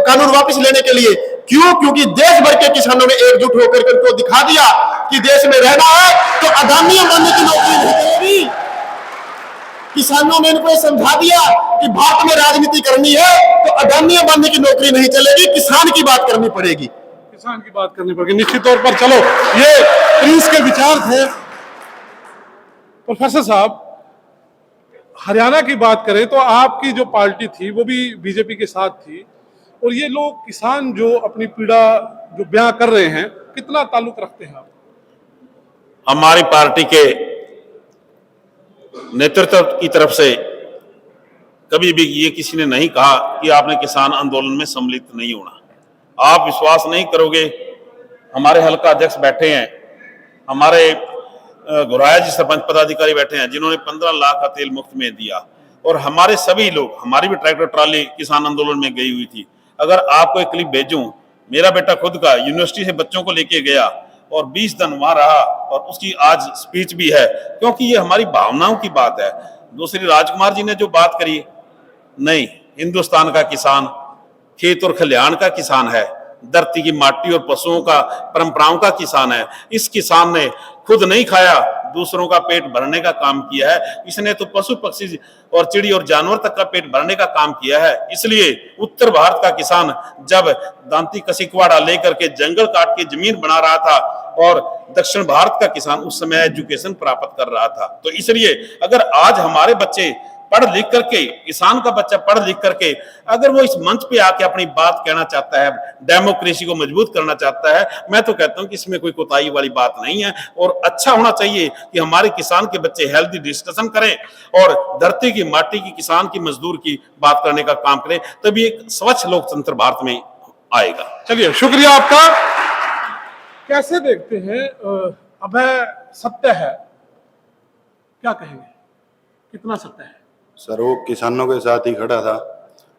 S6: कानून वापस लेने के लिए? क्यों? क्योंकि देश भर के किसानों ने एकजुट होकर के उनको दिखा दिया कि देश में रहना है तो अदानी अंबानी की नौकरी नहीं चलेगी। किसानों ने इनको समझा दिया कि भारत में राजनीति करनी है तो अदानी अंबानी की नौकरी नहीं चलेगी, किसान की बात करनी पड़ेगी।
S1: किसान की बात करनी पड़ेगी निश्चित तौर पर। चलो, ये प्रिंस के विचार थे। प्रोफेसर साहब, हरियाणा की बात करें तो आपकी जो पार्टी थी वो भी बीजेपी के साथ थी, और ये लोग किसान जो अपनी पीड़ा जो बयां कर रहे हैं, कितना ताल्लुक रखते हैं आप?
S4: हमारी पार्टी के नेतृत्व की तरफ से कभी भी ये किसी ने नहीं कहा कि आपने किसान आंदोलन में सम्मिलित नहीं होना। आप विश्वास नहीं करोगे, हमारे हल्का अध्यक्ष बैठे हैं, हमारे गुराया जी सरपंच पदाधिकारी बैठे हैं जिन्होंने 15 लाख का तेल मुफ्त में दिया, और हमारे सभी लोग, हमारी भी ट्रैक्टर ट्राली किसान आंदोलन में गई हुई थी। अगर आपको एक क्लिप भेजूं, मेरा बेटा खुद का यूनिवर्सिटी से बच्चों को लेके गया और 20 दिन वहां रहा, और उसकी आज स्पीच भी है, क्योंकि ये हमारी भावनाओं की बात है। दूसरी, राजकुमार जी ने जो बात करी, नहीं, हिंदुस्तान का किसान खेत और खलिहान का किसान है, धरती की माटी और पशुओं का, परंपराओं का किसान है। इस किसान ने खुद नहीं खाया, दूसरों का पेट भरने का काम किया है। इसने तो पशु पक्षी और चिड़ी और जानवर तक का पेट भरने का काम किया है। इसलिए उत्तर भारत का किसान जब दांती कसिकवाड़ा लेकर के जंगल काट के जमीन बना रहा था, और दक्षिण भारत का किसान उस समय एजुकेशन प्राप्त कर रहा था। तो इसलिए अगर आज हमारे बच्चे पढ़ लिख करके, किसान का बच्चा पढ़ लिख करके अगर वो इस मंच पे आके अपनी बात कहना चाहता है, डेमोक्रेसी को मजबूत करना चाहता है, मैं तो कहता हूं कि इसमें कोई कोताही वाली बात नहीं है। और अच्छा होना चाहिए कि हमारे किसान के बच्चे हेल्दी डिस्कशन करें और धरती की, माटी की, किसान की, मजदूर की बात करने का काम करें, तभी एक स्वच्छ लोकतंत्र भारत में आएगा।
S1: चलिए, शुक्रिया आपका। कैसे देखते हैं अभय, सत्य है, क्या कहेंगे, कितना सत्य है?
S3: सर, वो किसानों के साथ ही खड़ा था।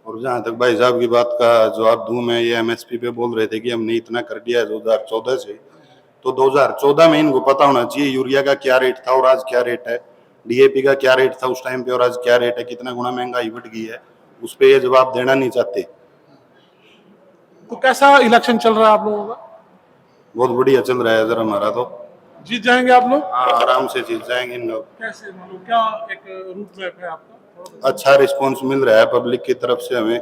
S3: और जहां तक भाई साहब की बात का जवाब दूं, मैं ये एमएसपी पे बोल रहे थे कि हमने इतना कर दिया है 2014 से, तो 2014 में इनको पता होना चाहिए यूरिया का क्या रेट था और आज क्या रेट है। डीएपी का क्या रेट था उस टाइम पे और आज क्या रेट है, कितना गुना महंगाई बढ़ गई है, उस पे ये जवाब देना नहीं चाहते।
S1: तो कैसा इलेक्शन चल रहा है आप लोगों का?
S3: बहुत बढ़िया चल रहा है इधर हमारा तो।
S1: जीत जाएंगे आप लोग?
S3: हाँ, आराम से जीत जाएंगे इन लोग।
S1: कैसे, मतलब क्या एक रूट मैप है आपका?
S3: अच्छा रिस्पॉन्स मिल रहा है पब्लिक की तरफ से हमें।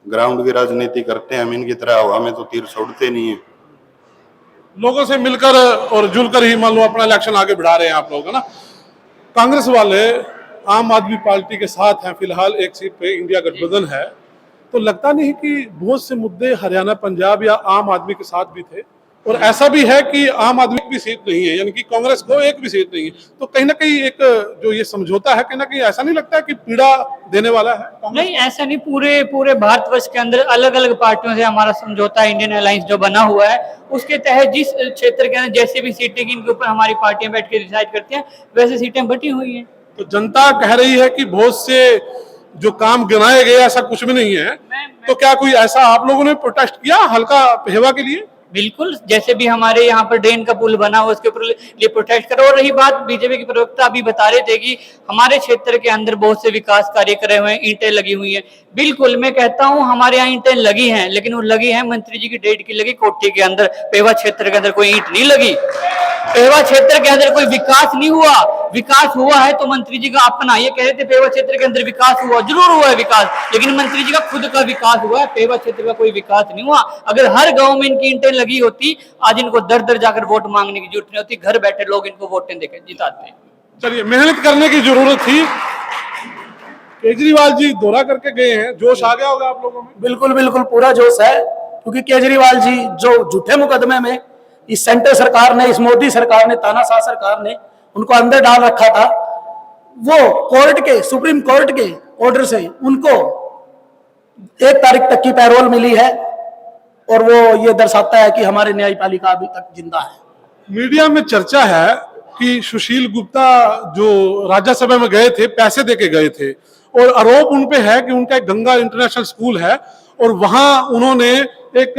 S3: ग्राउंड की राजनीति करते हैं हम, इनकी तरह हवा में तो तीर छोड़ते नहीं है।
S1: लोगों से मिलकर और जुलकर ही मान लो अपना इलेक्शन आगे बढ़ा रहे हैं आप लोग, है ना? कांग्रेस वाले आम आदमी पार्टी के साथ हैं फिलहाल, एक सीट पे इंडिया गठबंधन है, तो लगता नहीं कि बहुत से मुद्दे हरियाणा, पंजाब या आम आदमी के साथ भी थे, और ऐसा भी है कि आम आदमी की भी सीट नहीं है, यानी कि कांग्रेस को एक भी सीट नहीं है, तो कहीं ना कहीं एक जो ये समझौता है, कहीं ना कहीं ऐसा नहीं लगता है कि पीड़ा देने वाला है?
S5: नहीं, ऐसा नहीं। पूरे भारतवर्ष के अंदर अलग अलग पार्टियों से हमारा समझौता, इंडियन अलायंस जो बना हुआ है, उसके तहत जिस क्षेत्र के अंदर जैसे भी सीटें इनके ऊपर हमारी पार्टियां बैठ के डिसाइड करती हैं, वैसे सीटें बटी हुई हैं।
S1: तो जनता कह रही है कि बहुत से जो काम गिनाए गए ऐसा कुछ भी नहीं है, तो क्या कोई ऐसा आप लोगों ने प्रोटेस्ट किया हल्का पेहवा के लिए?
S5: बिल्कुल, जैसे भी हमारे यहाँ पर ड्रेन का पुल बना हुआ उसके ऊपर लिए प्रोटेस्ट करो। और रही बात, बीजेपी के प्रवक्ता अभी बता रहे थे कि हमारे क्षेत्र के अंदर बहुत से विकास कार्य करे हुए हैं, ईंटें लगी हुई हैं। बिल्कुल, मैं कहता हूँ हमारे यहाँ ईंटें लगी हैं, लेकिन वो लगी हैं मंत्री जी की डेट की लगी, कोठी के अंदर। पेवा क्षेत्र के अंदर कोई ईंट नहीं लगी, पेवा क्षेत्र के अंदर कोई विकास नहीं हुआ। विकास हुआ है तो मंत्री जी का अपना, ये कह रहे थे पेवा क्षेत्र के अंदर विकास हुआ, जरूर हुआ है विकास, लेकिन मंत्री जी का खुद का विकास हुआ है, पेवा क्षेत्र का कोई विकास नहीं हुआ। अगर हर गांव में इनकी ईंटें लगी होती, आज इनको दर दर जाकर वोट मांगने की जरूरत नहीं होती, घर बैठे लोग इनको वोटें देकर जिताते।
S1: चलिए, मेहनत करने की जरूरत थी। केजरीवाल जी दौरा करके गए हैं, जोश आ गया होगा आप लोगों में?
S7: बिल्कुल बिल्कुल पूरा जोश है, क्योंकि केजरीवाल जी जो झूठे मुकदमे में इस सेंटर सरकार ने, इस मोदी सरकार ने, तानाशाह सरकार ने उनको अंदर डाल रखा था, वो कोर्ट के, सुप्रीम कोर्ट के ऑर्डर से उनको 1 तारीख तक की पैरोल मिली है, और वो ये दर्शाता है कि हमारी न्यायपालिका अभी तक जिंदा है।
S1: मीडिया में चर्चा है कि सुशील गुप्ता जो राज्यसभा में गए थे, पैसे देके गए थे, और आरोप उनपे है कि उनका एक गंगा इंटरनेशनल स्कूल है और वहां उन्होंने एक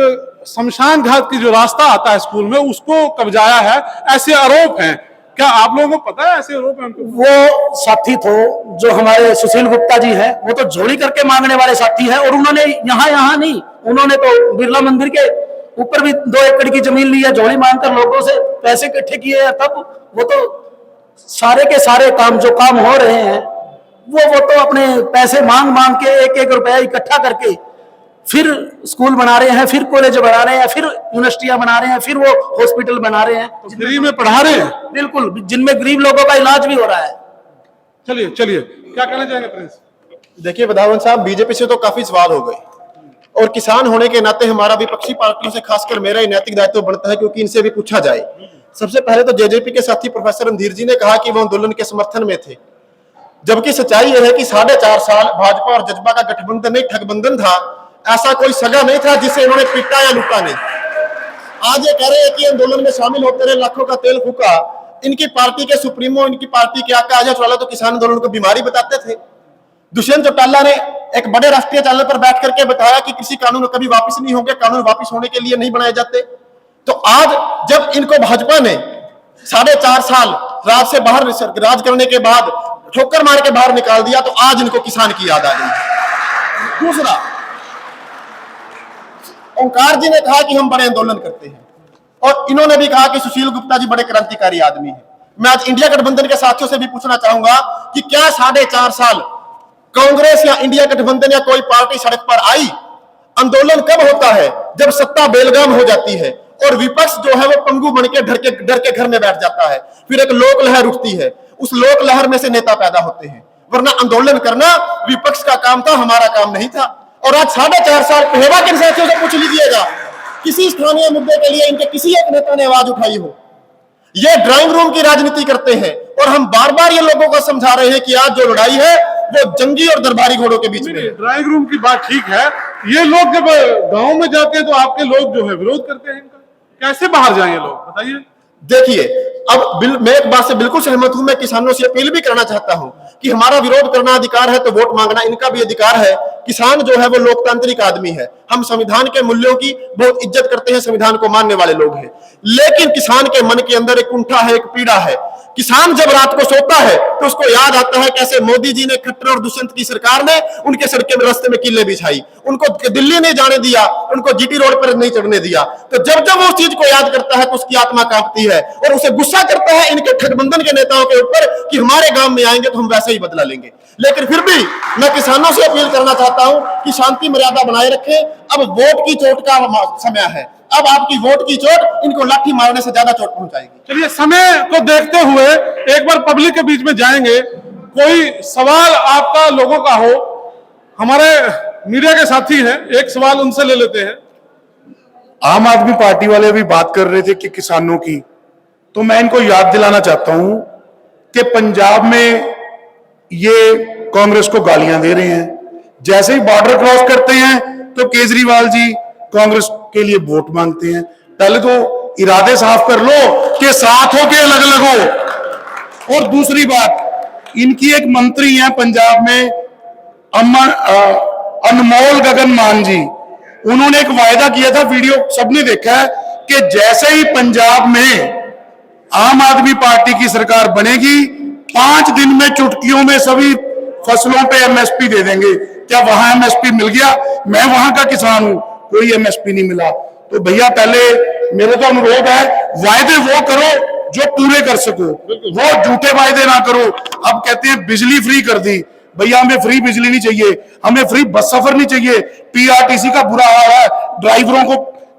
S1: शमशान घाट की जो रास्ता आता है स्कूल में, उसको कब्जाया है, ऐसे आरोप हैं। क्या आप लोगों को पता है ऐसे आरोप हैं उनके?
S7: वो साथी तो जो हमारे सुशील गुप्ता जी हैं, वो तो झोली करके मांगने वाले साथी हैं, और उन्होंने यहाँ नहीं, उन्होंने तो बिरला मंदिर के ऊपर भी 2 एकड़ की जमीन ली है, झोली मांगकर लोगों से पैसे इकट्ठे किए हैं। तब वो तो सारे के सारे काम जो काम हो रहे हैं, वो तो अपने पैसे मांग के 1-1 रुपया इकट्ठा करके फिर स्कूल बना रहे हैं, फिर कॉलेज बना रहे हैं, फिर यूनिवर्सिटियां बना रहे हैं, फिर वो हॉस्पिटल बना रहे हैं,
S1: तो फ्री में पढ़ा रहे हैं।
S7: बिल्कुल, जिनमें गरीब लोगों का इलाज भी हो रहा है।
S1: चलिए चलिए, क्या कहना चाहेंगे प्रिंस?
S6: देखिए वधावन साहब, बीजेपी से तो काफी सवाल हो गए, और किसान होने के नाते हमारा विपक्षी पार्टियों से खासकर मेरा ही नैतिक दायित्व बनता है, क्योंकि इनसे भी पूछा जाए। सबसे पहले तो जेजेपी के साथी प्रोफेसर रणधीर जी ने कहा कि वो आंदोलन के समर्थन में थे, जबकि सच्चाई यह है कि 4.5 साल भाजपा और जजपा का गठबंधन नहीं, ठगबंधन था। ऐसा कोई सगा नहीं था जिसे इन्होंने पीटा या लूटा नहीं। आज ये कह रहे हैं कि आंदोलन में शामिल होते रहे, लाखों का तेल फूका। इनकी पार्टी के सुप्रीमो, इनकी पार्टी के आका अजय चौटाला तो किसान आंदोलन को बीमारी बताते थे। दुष्यंत चौटाला ने एक बड़े राष्ट्रीय चैनल पर बैठ करके बताया कि किसी कानून कभी वापस नहीं होंगे, कानून वापस होने के लिए नहीं बनाए जाते। तो आज जब इनको भाजपा ने 4.5 साल राज से बाहर राज करने के बाद ठोकर मार के बाहर निकाल दिया, तो आज इनको किसान की याद आ गई। दूसरा, ओंकार जी ने कहा कि हम बड़े आंदोलन करते हैं, और इन्होंने भी कहा कि सुशील गुप्ता जी बड़े क्रांतिकारी आदमी हैं। मैं आज इंडिया गठबंधन के साथियों से भी पूछना चाहूंगा कि क्या 4.5 साल कांग्रेस या इंडिया गठबंधन या कोई पार्टी सड़क पर आई? आंदोलन कब होता है? जब सत्ता बेलगाम हो जाती है और विपक्ष जो है वो पंगु बन के डर के घर में बैठ जाता है, फिर एक लोक लहर उठती है, उस लोक लहर में से नेता पैदा होते हैं। वरना आंदोलन करना विपक्ष का काम था, हमारा काम नहीं था। और आज 4.5 साल पहले के साथियों से पूछ लीजिएगा, किसी स्थानीय मुद्दे के लिए इनके किसी एक नेता ने आवाज उठाई हो? ये ड्राइंग रूम की राजनीति करते हैं, और हम बार बार ये लोगों को समझा रहे हैं कि आज जो लड़ाई है वो जंगी और दरबारी घोड़ों के बीच में है।
S1: ड्राइंग रूम की बात ठीक है, ये लोग जब गांव में जाते हैं तो आपके लोग जो है विरोध करते हैं इनका, कैसे बाहर जाएंगे लोग, बताइए।
S6: देखिए, मैं एक बात से बिल्कुल सहमत हूं, मैं किसानों से अपील भी करना चाहता हूं कि हमारा विरोध करना अधिकार है तो वोट मांगना इनका भी अधिकार है। किसान जो है वो लोकतांत्रिक आदमी है, हम संविधान के मूल्यों की बहुत इज्जत करते हैं, संविधान को मानने वाले लोग हैं, लेकिन किसान के मन के अंदर एक कुंठा है, एक पीड़ा है। किसान जब रात को सोता है तो उसको याद आता है कैसे मोदी जी ने, खट्टर और दुष्यंत की सरकार ने उनके सड़के में रास्ते में किले बिछाई, उनको दिल्ली नहीं जाने दिया, उनको जीटी रोड पर नहीं चढ़ने दिया। तो जब जब वो उस चीज को याद करता है तो उसकी आत्मा कांपती है और उसे गुस्सा करता है इनके गठबंधन के नेताओं के ऊपर कि हमारे गांव में आएंगे तो हम वैसे ही बदला लेंगे। लेकिन फिर भी मैं किसानों से अपील करना चाहता हूं कि शांति मर्यादा बनाए रखें। अब वोट की चोट का समय है, अब आपकी वोट की चोट इनको लाठी मारने से ज्यादा चोट पहुंचाएगी।
S1: चलिए, समय को देखते हुए एक बार पब्लिक के बीच में जाएंगे। कोई सवाल आपका लोगों का हो, हमारे मीडिया के साथी हैं, एक सवाल उनसे ले लेते हैं।
S8: आम आदमी पार्टी वाले भी बात कर रहे थे कि किसानों की, तो मैं इनको याद दिलाना चाहता हूं कि पंजाब में ये कांग्रेस को गालियां दे रहे हैं, जैसे ही बॉर्डर क्रॉस करते हैं तो केजरीवाल जी कांग्रेस के लिए वोट मांगते हैं। पहले तो इरादे साफ कर लो कि साथ हो के अलग अलग हो। और दूसरी बात, इनकी एक मंत्री है पंजाब में, अनमोल गगन मान जी, उन्होंने एक वायदा किया था, वीडियो सबने देखा है, कि जैसे ही पंजाब में आम आदमी पार्टी की सरकार बनेगी 5 दिन में चुटकियों में सभी फसलों पे एमएसपी दे देंगे। क्या वहां एमएसपी मिल गया? मैं वहां का किसान हूं, कोई एमएसपी नहीं मिला। तो भैया पहले मेरा तो अनुरोध है, वायदे वो करो जो पूरे कर सको, वो झूठे वायदे ना करो। अब कहते हैं बिजली फ्री कर दी, भैया हमें फ्री बिजली नहीं चाहिए, हमें फ्री बस सफर नहीं चाहिए। पीआरटीसी का बुरा हाल है, ड्राइवरों को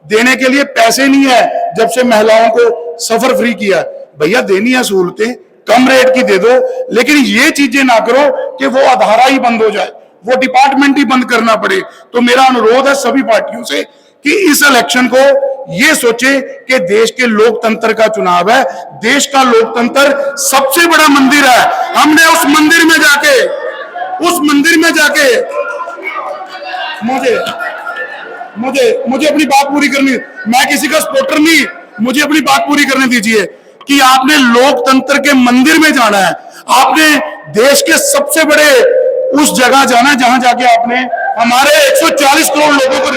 S8: देने के लिए पैसे नहीं है, जब से महिलाओं को सफर फ्री किया। भैया देनी है सहूलतें, कम रेट की दे दो, लेकिन ये चीजें ना करो कि वो अधारा ही बंद हो जाए, वो डिपार्टमेंट ही बंद करना पड़े। तो मेरा अनुरोध है सभी पार्टियों से कि इस इलेक्शन को ये सोचे कि देश के लोकतंत्र का चुनाव है, देश का लोकतंत्र सबसे बड़ा मंदिर है। हमने उस मंदिर में जाके मुझे अपनी बात पूरी करनी, मैं किसी का सपोर्टर नहीं, मुझे अपनी बात पूरी करने दीजिए कि आपने लोकतंत्र के मंदिर में जाना है, आपने देश के सबसे बड़े उस जगह जाना है जहां जाके आपने हमारे 140 करोड़ लोगों को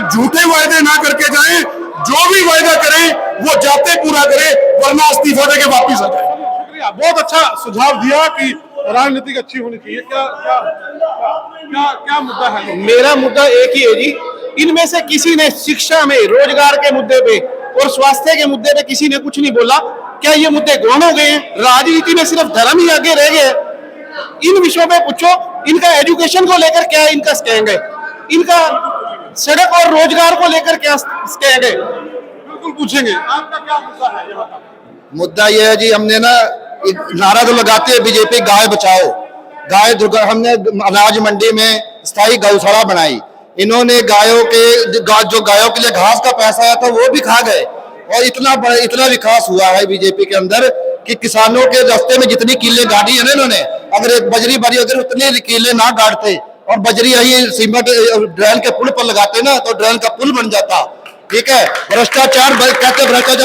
S8: झूठे वायदे ना करके जाएं, जो भी वायदा करें वो जाते पूरा करें, वरना इस्तीफा देके वापिस आ जाए।
S1: शुक्रिया, बहुत अच्छा सुझाव दिया कि राजनीति अच्छी होनी चाहिए। क्या मुद्दा है?
S7: मेरा मुद्दा एक ही है जी, इनमें से किसी ने शिक्षा में, रोजगार के मुद्दे पे और स्वास्थ्य के मुद्दे पे किसी ने कुछ नहीं बोला। क्या ये मुद्दे गौण हो गए हैं? राजनीति में सिर्फ धर्म ही आगे रह गए? इन विषयों पे पूछो, इनका एजुकेशन को लेकर क्या इनका स्टैंड है, इनका सड़क और रोजगार को लेकर क्या स्टैंड है?
S1: बिल्कुल पूछेंगे। आपका क्या मुद्दा है?
S12: मुद्दा यह है जी, हमने ना नारा तो लगाते हैं बीजेपी गाय बचाओ, हमने अनाज मंडी में स्थायी गौशाला बनाई, इन्होंने गायों के लिए घास का पैसा आया था वो भी खा गए। और इतना विकास हुआ है बीजेपी के अंदर कि किसानों के रास्ते में जितनी कीले गाड़ी है ना इन्होंने, अगर एक बजरी भरी अगर उतने कीले ना गाड़ते और बजरी यही सीमेंट ड्रेन के पुल पर लगाते ना तो ड्रेन का पुल बन जाता। ठीक है, भ्रष्टाचार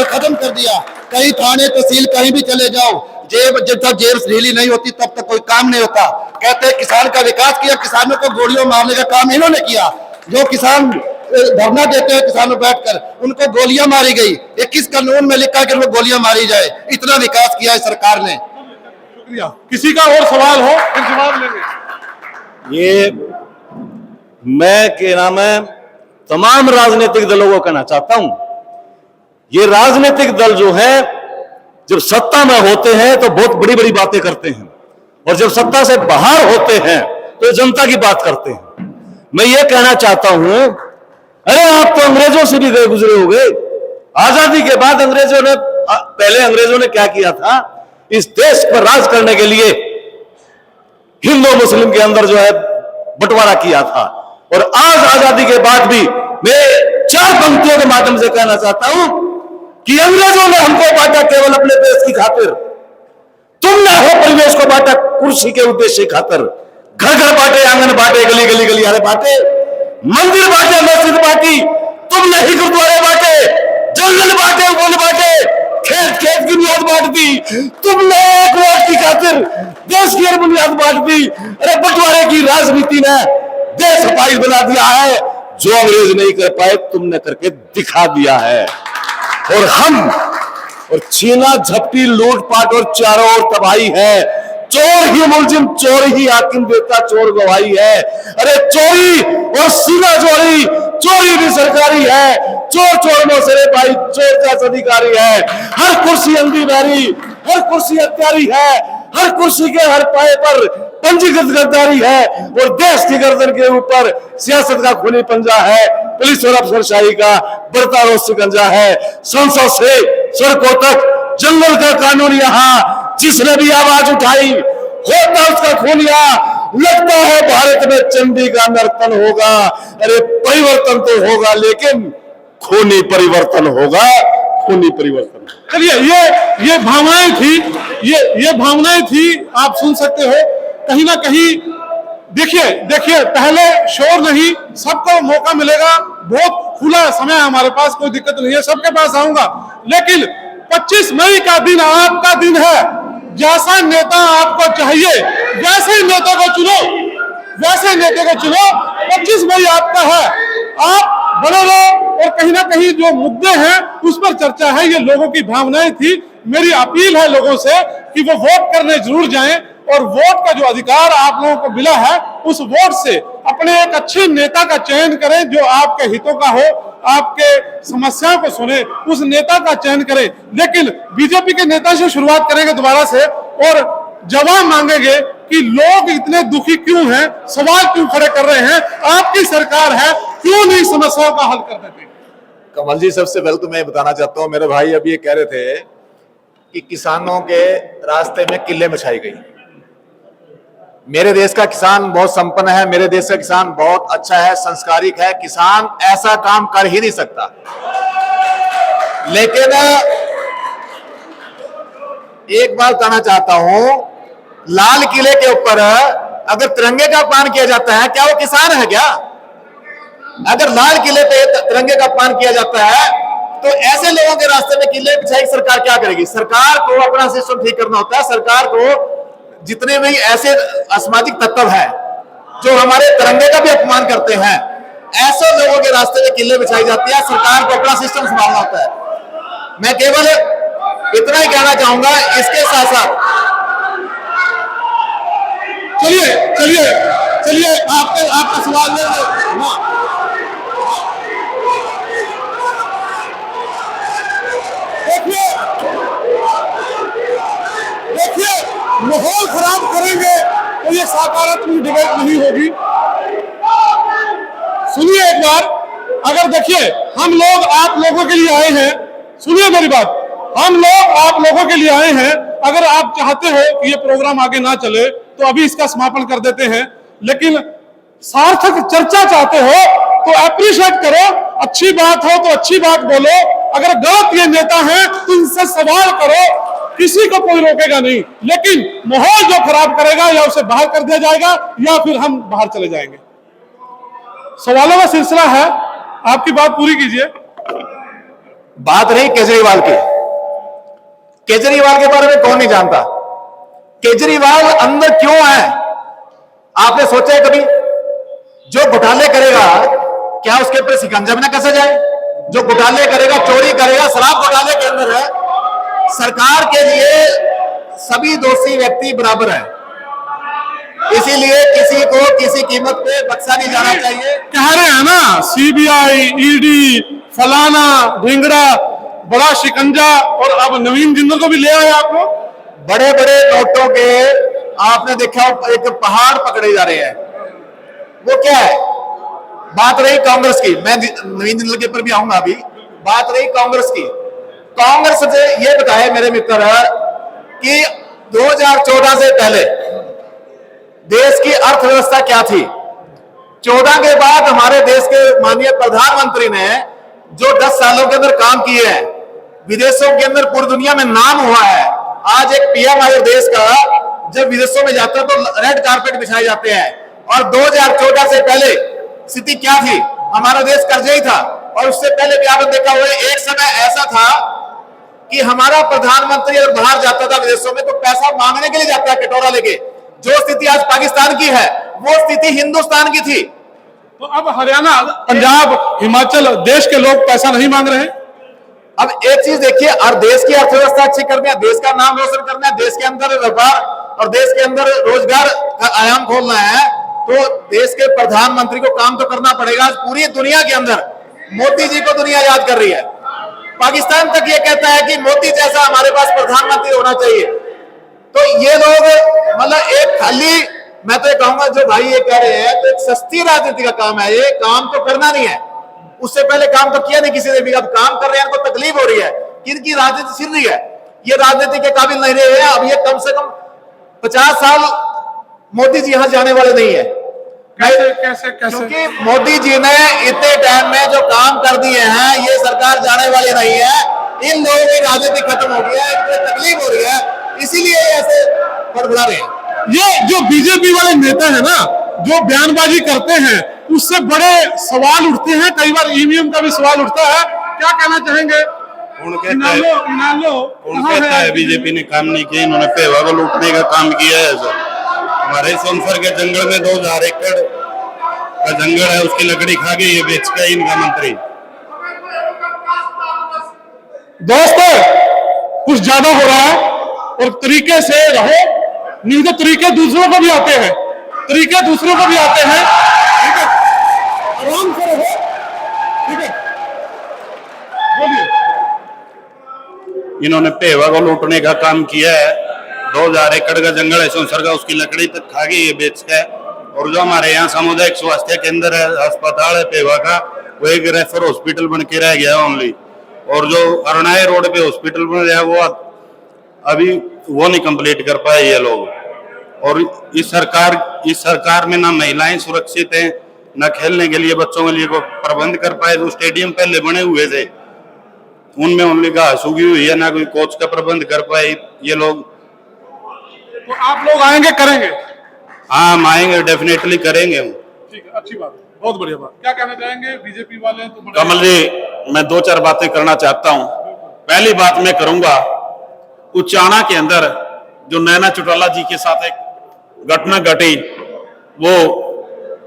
S12: खत्म कर दिया। कहीं थाने तहसील कहीं भी चले जाओ, जब तक जेल ढीली नहीं होती तब तक कोई काम नहीं होता। कहते हैं किसान का विकास किया, किसानों को गोलियों मारने का काम इन्होंने किया। जो किसान धरना देते हैं किसानों बैठकर, उनको गोलियां मारी गई। 21 कानून में लिखा है कि उनको गोलियां मारी जाए। इतना विकास किया है सरकार ने।
S1: शुक्रिया। किसी का और सवाल हो फिर जवाब लेंगे।
S11: ये मैं के नाम है तमाम राजनीतिक दलों को कहना चाहता हूं, ये राजनीतिक दल जो है जब सत्ता में होते हैं तो बहुत बड़ी बड़ी बातें करते हैं, और जब सत्ता से बाहर होते हैं तो जनता की बात करते हैं। मैं ये कहना चाहता हूं, अरे आप तो अंग्रेजों से भी गए गुजरे हो गए। आजादी के बाद पहले अंग्रेजों ने क्या किया था, इस देश पर राज करने के लिए हिंदू मुस्लिम के अंदर जो है बंटवारा किया था। और आज आजादी के बाद भी मैं 4 पंक्तियों के माध्यम से कहना चाहता हूं कि अंग्रेजों ने हमको बांटा केवल अपने देश की खातिर, तुमने हो परिवेश को बांटा कुर्सी के उद्देश्य की खातिर। घर घर बांटे, आंगन बांटे, गली गली गलियारे बांटे, मंदिर बांटे, मस्जिद बांटी, तुमने ही गुरुद्वारे बांटे, जंगल बांटे, वन बांटे,
S9: खेत खेत की बुनियाद बांट दी, तुमने एक वोट की खातिर देश की बुनियाद बांट दी। अरे बंटवारे की राजनीति ने देश अपाहिज बना दिया है, जो अंग्रेज नहीं कर पाए तुमने करके दिखा दिया है। और छीना झपटी लूटपाट और चारों ओर तबाही है। चोर ही मुलजिम, चोर ही हाकिम देता, चोर गवाही है। अरे चोरी और सीना चोरी, चोरी भी सरकारी है। चोर चोर मोसरे भाई, चोर का अधिकारी है। हर कुर्सी अंधी बैरी, हर कुर्सी हत्यारी है। हर कुर्सी के हर पाए पर पंजीकृत गद्दारी है। और देश की गर्दन के ऊपर सियासत का खूनी पंजा है, पुलिस और अफसरशाही का बढ़ता रोज शिकंजा है। संसद से सड़कों तक जंगल का कानून यहाँ, जिसने भी आवाज उठाई होता उसका खूनिया। लगता है भारत में चंडी का नर्तन होगा। अरे परिवर्तन तो होगा, लेकिन खूनी परिवर्तन होगा, खूनी परिवर्तन।
S1: चलिए, ये भावनाएं थी, ये भावनाएं थी, आप सुन सकते हो कहीं ना कहीं। देखिए पहले शोर नहीं, सबको मौका मिलेगा, बहुत खुला समय है हमारे पास, कोई दिक्कत नहीं है, सबके पास आऊंगा। लेकिन 25 मई का दिन आपका दिन है। जैसा नेता आपको चाहिए वैसे नेता को चुनो, वैसे नेता को चुनो। 25 मई आपका है, आप बने रहो। और कहीं ना कहीं जो मुद्दे हैं उस पर चर्चा है, ये लोगों की भावनाएं थी। मेरी अपील है लोगों से कि वो वोट करने जरूर जाएं, और वोट का जो अधिकार आप लोगों को मिला है उस वोट से अपने एक अच्छे नेता का चयन करें, जो आपके हितों का हो, आपके समस्याओं को सुने, उस नेता का चयन करें। लेकिन बीजेपी के नेता से शुरुआत करेंगे दोबारा से, और जवाब मांगेंगे कि लोग इतने दुखी क्यों हैं, सवाल क्यों खड़े कर रहे हैं, आपकी सरकार है, क्यों नहीं समस्याओं का हल कर देते।
S2: कमल जी, सबसे पहले तो मैं बताना चाहता हूं, मेरे भाई अभी ये कह रहे थे कि किसानों के रास्ते में किल्ले मचाई गई। मेरे देश का किसान बहुत संपन्न है, मेरे देश का किसान बहुत अच्छा है, संस्कारिक है। किसान ऐसा काम कर ही नहीं सकता। लेकिन एक बात कहना चाहता हूं, लाल किले के ऊपर अगर तिरंगे का अपमान किया जाता है, क्या वो किसान है क्या? अगर लाल किले पे तिरंगे का अपमान किया जाता है तो ऐसे लोगों के रास्ते में किले बिछाई सरकार क्या करेगी? सरकार को अपना सिस्टम ठीक करना होता है। सरकार को जितने भी ऐसे असामाजिक तत्व हैं जो हमारे तिरंगे का भी अपमान करते हैं, ऐसे लोगों के रास्ते में किले बिछाई जाती है। सरकार को अपना सिस्टम संभालना होता है। मैं केवल इतना ही कहना चाहूंगा। इसके साथ साथ
S1: चलिए आपका सवाल ले देखिए, माहौल खराब करेंगे तो ये सकारात्मक डिबेट नहीं होगी। सुनिए एक बार, अगर देखिए हम लोग आप लोगों के लिए आए हैं, सुनिए मेरी बात, हम लोग आप लोगों के लिए आए हैं। अगर आप चाहते हो कि ये प्रोग्राम आगे ना चले तो अभी इसका समापन कर देते हैं। लेकिन सार्थक चर्चा चाहते हो तो अप्रिशिएट करो, अच्छी बात हो तो अच्छी बात बोलो। अगर गलत ये नेता है तो इनसे सवाल करो, किसी को कोई रोकेगा नहीं। लेकिन माहौल जो खराब करेगा या उसे बाहर कर दिया जाएगा या फिर हम बाहर चले जाएंगे। सवालों का सिलसिला है, आपकी बात पूरी कीजिए।
S2: बात रही केजरीवाल की। केजरीवाल के बारे में कौन नहीं जानता? केजरीवाल अंदर क्यों है, आपने सोचा है कभी? जो घोटाले करेगा क्या उसके ऊपर शिकंजा भी ना कसा जाए? जो घोटाले करेगा, चोरी करेगा, शराब घोटाले के अंदर है। सरकार के लिए सभी दोषी व्यक्ति बराबर है, इसीलिए किसी को किसी कीमत पे बख्शा नहीं जाना चाहिए।
S1: कह रहे हैं ना, सीबीआई, ईडी, फलाना ढिंगड़ा, बड़ा शिकंजा, और अब नवीन जिंदल को भी ले आए आप लोग।
S2: बड़े बड़े नोटों के आपने देखा एक पहाड़ पकड़े जा रहे हैं, वो क्या है? बात रही कांग्रेस की, मैं नवीन जिंदल के ऊपर भी आऊंगा अभी। बात रही कांग्रेस की। कांग्रेस से ये बताए मेरे मित्र कि 2014 से पहले देश की अर्थव्यवस्था क्या थी। 14 के बाद हमारे देश के माननीय प्रधानमंत्री ने जो 10 सालों के अंदर काम किए हैं, विदेशों के अंदर पूरी दुनिया में नाम हुआ है। आज एक पीएम अगर देश का जब विदेशों में जाता है तो रेड कारपेट बिछाए जाते हैं। और 2014 से पहले स्थिति क्या थी? हमारा देश कर्जे ही था। और उससे पहले भी आपने देखा हुआ एक समय ऐसा था कि हमारा प्रधानमंत्री अगर बाहर जाता था विदेशों में तो पैसा मांगने के लिए जाता है कटोरा लेके। जो स्थिति आज पाकिस्तान की है वो स्थिति हिंदुस्तान की थी।
S1: तो अब हरियाणा, पंजाब, हिमाचल देश के लोग पैसा नहीं मांग रहे हैं।
S2: अब एक चीज देखिए, और देश की अर्थव्यवस्था अच्छी करनी है, देश का नाम रोशन करना है, देश के अंदर व्यापार और देश के अंदर रोजगार का आयाम खोलना है, तो देश के प्रधानमंत्री को काम तो करना पड़ेगा। आज पूरी दुनिया के अंदर मोदी जी को दुनिया याद कर रही है। पाकिस्तान तक ये कहता है कि मोदी जैसा हमारे पास प्रधानमंत्री होना चाहिए। तो ये लोग मतलब एक खाली, मैं तो ये कहूंगा जो भाई ये कह रहे हैं तो एक सस्ती राजनीति का काम है, ये काम तो करना नहीं है। उससे पहले काम तो किया नहीं किसी ने भी, अब काम कर रहे हैं, इनको तकलीफ हो रही है कि इनकी राजनीति छिड़ रही है, ये राजनीति के काबिल नहीं रहे हैं। अब ये कम से कम 50 साल मोदी जी यहां जाने वाले नहीं है।
S1: कैसे
S2: क्योंकि मोदी जी ने इतने टाइम में जो काम कर दिए हैं, ये सरकार जाने वाली नहीं है। इन लोगों की राजनीति खत्म हो गई है, इनको तकलीफ हो रही है, इसीलिए ऐसे फड़फड़ा रहे हैं।
S1: ये जो बीजेपी वाले नेता है ना, जो बयानबाजी करते हैं, उससे बड़े सवाल उठते हैं। कई बार ईवीएम का भी सवाल उठता है। क्या कहना चाहेंगे?
S3: कौन कहता है बीजेपी ने काम नहीं किया? इन्होंने पेवा को लूटने का काम किया है सर। हमारे सोनसर के जंगल में 2000 एकड़ का जंगल है, उसकी लकड़ी खा के ये बेच के इनका मंत्री।
S1: दोस्तों, कुछ ज्यादा हो रहा है और तरीके से रहो, नहीं तो तरीके दूसरों को भी आते हैं, तरीके दूसरों को भी आते हैं। ठीक है, आराम से रहो। ठीक है, बोलिए।
S3: इन्होंने पेवा को लूटने का काम किया है। 2000 एकड़ का जंगल है सोनसर का, उसकी लकड़ी तक खा के ये बेच के। और जो हमारे यहाँ सामुदायिक स्वास्थ्य केंद्र है, अस्पताल है पेवा का, वो एक रेफर हॉस्पिटल बन के रह गया ओनली। और जो अरुणाई रोड पे हॉस्पिटल बन रहा है वो अभी वो नहीं कंप्लीट कर पाए ये लोग। और इस सरकार में ना महिलाएं सुरक्षित हैं, ना खेलने के लिए बच्चों के लिए को प्रबंध कर पाए। जो स्टेडियम पहले बने हुए थे उनमें ओनली घास उगी हुई है, ना कोई कोच का प्रबंध कर पाए ये लोग।
S1: तो आप लोग आएंगे, करेंगे?
S3: हाँ, हम आएंगे, डेफिनेटली करेंगे हम।
S1: ठीक है, अच्छी बात, बहुत बढ़िया बात। क्या कहना चाहेंगे? बीजेपी वाले तो
S4: कमल जी, मैं 2-4 बातें करना चाहता हूं। पहली बात मैं करूंगा, उचाना के अंदर जो नैना चौटाला जी के साथ एक घटना घटी, वो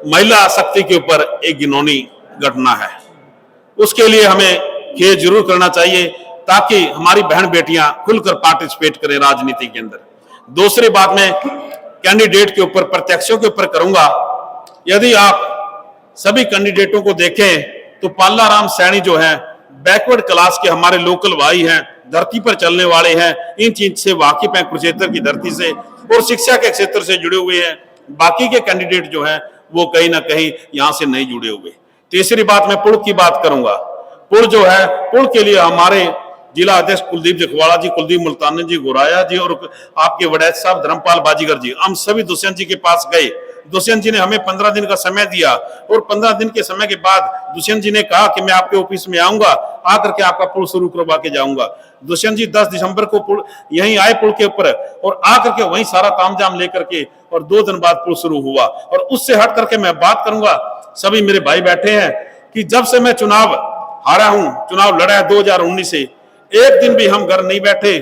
S4: महिला शक्ति के ऊपर एक घिनौनी घटना है। उसके लिए हमें खेद जरूर करना चाहिए ताकि हमारी बहन बेटियां खुलकर पार्टिसिपेट करें राजनीति के अंदर। दूसरी बात मैं कैंडिडेट के ऊपर, प्रत्याशियों के ऊपर करूंगा। यदि आप सभी कैंडिडेटों को देखें तो पाला राम सैनी जो है बैकवर्ड क्लास के हमारे लोकल भाई हैं, धरती पर चलने वाले हैं, इन चीज से वाकिफ हैं, कुरुक्षेत्र की धरती से और शिक्षा के क्षेत्र से जुड़े हुए हैं। बाकी के कैंडिडेट जो हैं वो कहीं ना कहीं यहां से नहीं जुड़े हुए। तीसरी बात मैं पुल की बात करूंगा। पुल जो है, पुल के लिए हमारे जिला अध्यक्ष कुलदीप जखवाड़ा जी, कुलदीप मुल्तानी जी, गोराया जी और आपके वड़ैच साहब धर्मपाल बाजीगर जी, हम सभी दुष्यंत जी के पास गए। दुष्यंत जी ने हमें 15 दिन का समय दिया और 15 दिन के समय के बाद दुष्यंत जी ने कहा कि मैं आपके ऑफिस में आऊंगा, आकर के आपका पुल शुरू करवा के जाऊंगा। दुष्यंत जी 10 दिसंबर को पुल यहीं आए पुल के ऊपर और आकर के वहीं सारा तामझाम लेकर के, और 2 दिन बाद पुल शुरू हुआ। और उससे हट करके मैं बात करूंगा, सभी मेरे भाई बैठे हैं, कि जब से मैं चुनाव हारा हूं, चुनाव लड़ा है 2019 से, एक दिन भी हम घर नहीं बैठे।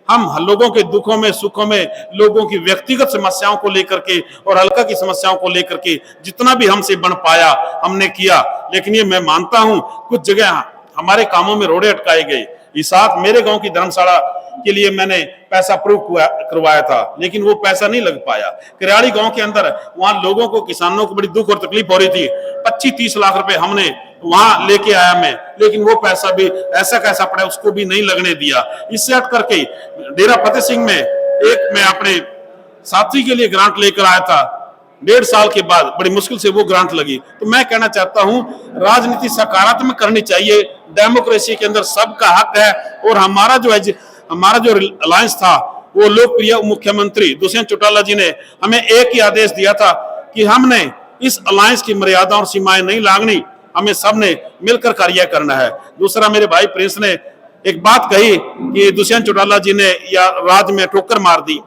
S4: हम लोगों के दुखों में, सुखों में, लोगों की व्यक्तिगत समस्याओं को लेकर के और हल्का की समस्याओं को लेकर के जितना भी हमसे बन पाया हमने किया। लेकिन ये मैं मानता हूं कुछ जगह हमारे कामों में रोड़े अटकाए गए। इस साथ मेरे गांव की धर्मशाला के लिए मैंने पैसा अप्रूव करवाया था, लेकिन वो पैसा नहीं लग पाया। किराड़ी गांव के अंदर वहां लोगों को, किसानों को बड़ी दुख और तकलीफ हो रही थी। 25-30 लाख रुपए हमने वहां लेके आया मैं, लेकिन वो पैसा भी ऐसा कैसा पड़ा, उसको भी नहीं लगने दिया। इससे हट करके डेरा फतेह सिंह में एक मैं अपने साथी के लिए ग्रांट लेकर आया था, 1.5 साल के बाद बड़ी मुश्किल से वो ग्रांट लगी। तो मैं कहना चाहता हूं राजनीति सकारात्मक करनी चाहिए, डेमोक्रेसी के अंदर सबका हक है। और हमारा जो अलायंस था, वो लोकप्रिय मुख्यमंत्री दुष्यंत चौटाला जी ने हमें एक ही आदेश दिया था कि हमने इस अलायंस की मर्यादा और सीमाएं नहीं लांघनी, हमें सबने मिलकर कार्य करना है। दूसरा, मेरे भाई प्रिंस ने एक बात कही कि दुष्यंत चौटाला जी ने या राज्य में ठोकर मार दी।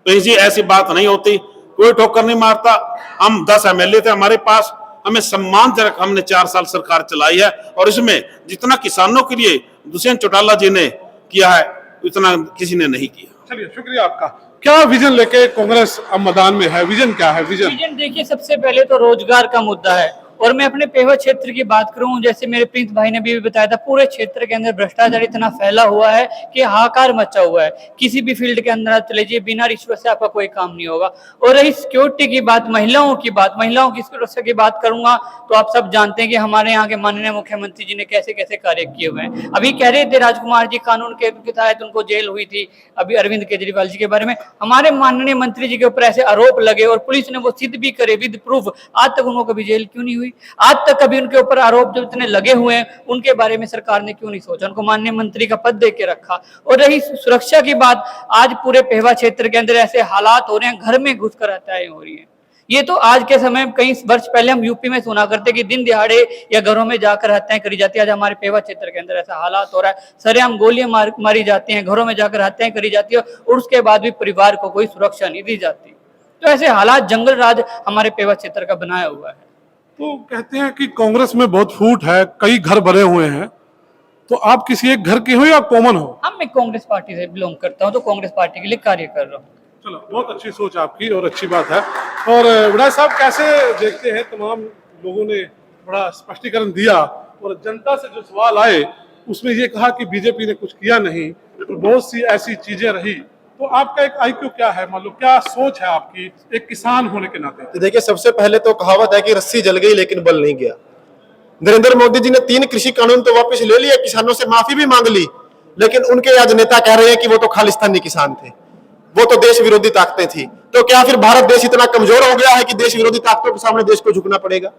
S4: प्रिंस जी, ऐसी बात नहीं होती, कोई ठोकर नहीं मारता। हम 10 MLA थे हमारे पास, हमें सम्मानजनक हमने 4 साल सरकार चलाई है और इसमें जितना किसानों के लिए दुष्यंत चौटाला जी ने किया है इतना किसी ने नहीं किया।
S1: चलिए, शुक्रिया आपका। क्या विजन लेके कांग्रेस अब मैदान में है? विजन क्या है?
S5: विजन देखिए, सबसे पहले तो रोजगार का मुद्दा है। और मैं अपने पेवा क्षेत्र की बात करूं, जैसे मेरे प्रिंस भाई ने भी बताया था, पूरे क्षेत्र के अंदर भ्रष्टाचार इतना फैला हुआ है कि हाहाकार मचा हुआ है। किसी भी फील्ड के अंदर आप चले जाइए, बिना रिश्वत से आपका कोई काम नहीं होगा। और रही सिक्योरिटी की बात, महिलाओं की सुरक्षा की बात करूंगा, तो आप सब जानते हैं कि हमारे यहाँ के माननीय मुख्यमंत्री जी ने कैसे कैसे कार्य किए हुए हैं। अभी कह रहे थे राजकुमार जी, कानून के तहत उनको जेल हुई थी, अभी अरविंद केजरीवाल जी के बारे में हमारे माननीय मंत्री जी के ऊपर ऐसे आरोप लगे और पुलिस ने वो सिद्ध भी करे विद प्रूफ, आज तक उनको कभी जेल क्यों नहीं हुई? आज तक कभी उनके ऊपर आरोप जो इतने लगे हुए हैं उनके बारे में सरकार ने क्यों नहीं सोचा? उनको माननीय मंत्री का पद दे के रखा। और रही सुरक्षा की बात, आज पूरे पेवा क्षेत्र के अंदर ऐसे हालात हो रहे हैं, घर में घुसकर हत्याएं हो रही है। ये तो आज के समय, कई वर्ष पहले हम यूपी में सुना करते कि दिन दिहाड़े या घरों में जाकर हत्याएं करी जाती है। आज हमारे पेवा क्षेत्र के अंदर ऐसा हालात हो रहा है, सरेआम गोलियां मारी जाती हैं, घरों में जाकर हत्याएं करी जाती है और उसके बाद भी परिवार को कोई सुरक्षा नहीं दी जाती। तो ऐसे हालात जंगल राज हमारे पेवा क्षेत्र का बनाया हुआ है।
S1: तो कहते हैं कि कांग्रेस में बहुत फूट है, कई घर भरे हुए हैं, तो आप किसी एक घर के हो या कॉमन हो?
S5: मैं कांग्रेस पार्टी से बिलोंग करता हूं, तो कांग्रेस पार्टी के लिए कार्य कर रहा हूं।
S1: चलो, बहुत अच्छी सोच आपकी और अच्छी बात है। और विधायक साहब, कैसे देखते हैं, तमाम लोगों ने बड़ा स्पष्टीकरण दिया और जनता से जो सवाल आए उसमें ये कहा कि बीजेपी ने कुछ किया नहीं, तो बहुत सी ऐसी चीजें रही, तो आपका एक आईक्यू क्या है, मतलब क्या सोच है आपकी एक किसान होने के नाते?
S6: तो देखिए, सबसे पहले तो कहावत है कि रस्सी जल गई लेकिन बल नहीं गया। नरेंद्र मोदी जी ने 3 कृषि कानून तो वापस ले लिए, किसानों से माफी भी मांग ली, लेकिन उनके आज नेता कह रहे हैं कि वो तो खालिस्तानी किसान थे, वो तो देश विरोधी ताकतें थी। तो क्या फिर भारत देश इतना कमजोर हो गया है कि देश विरोधी ताकतों के सामने देश को झुकना पड़ेगा?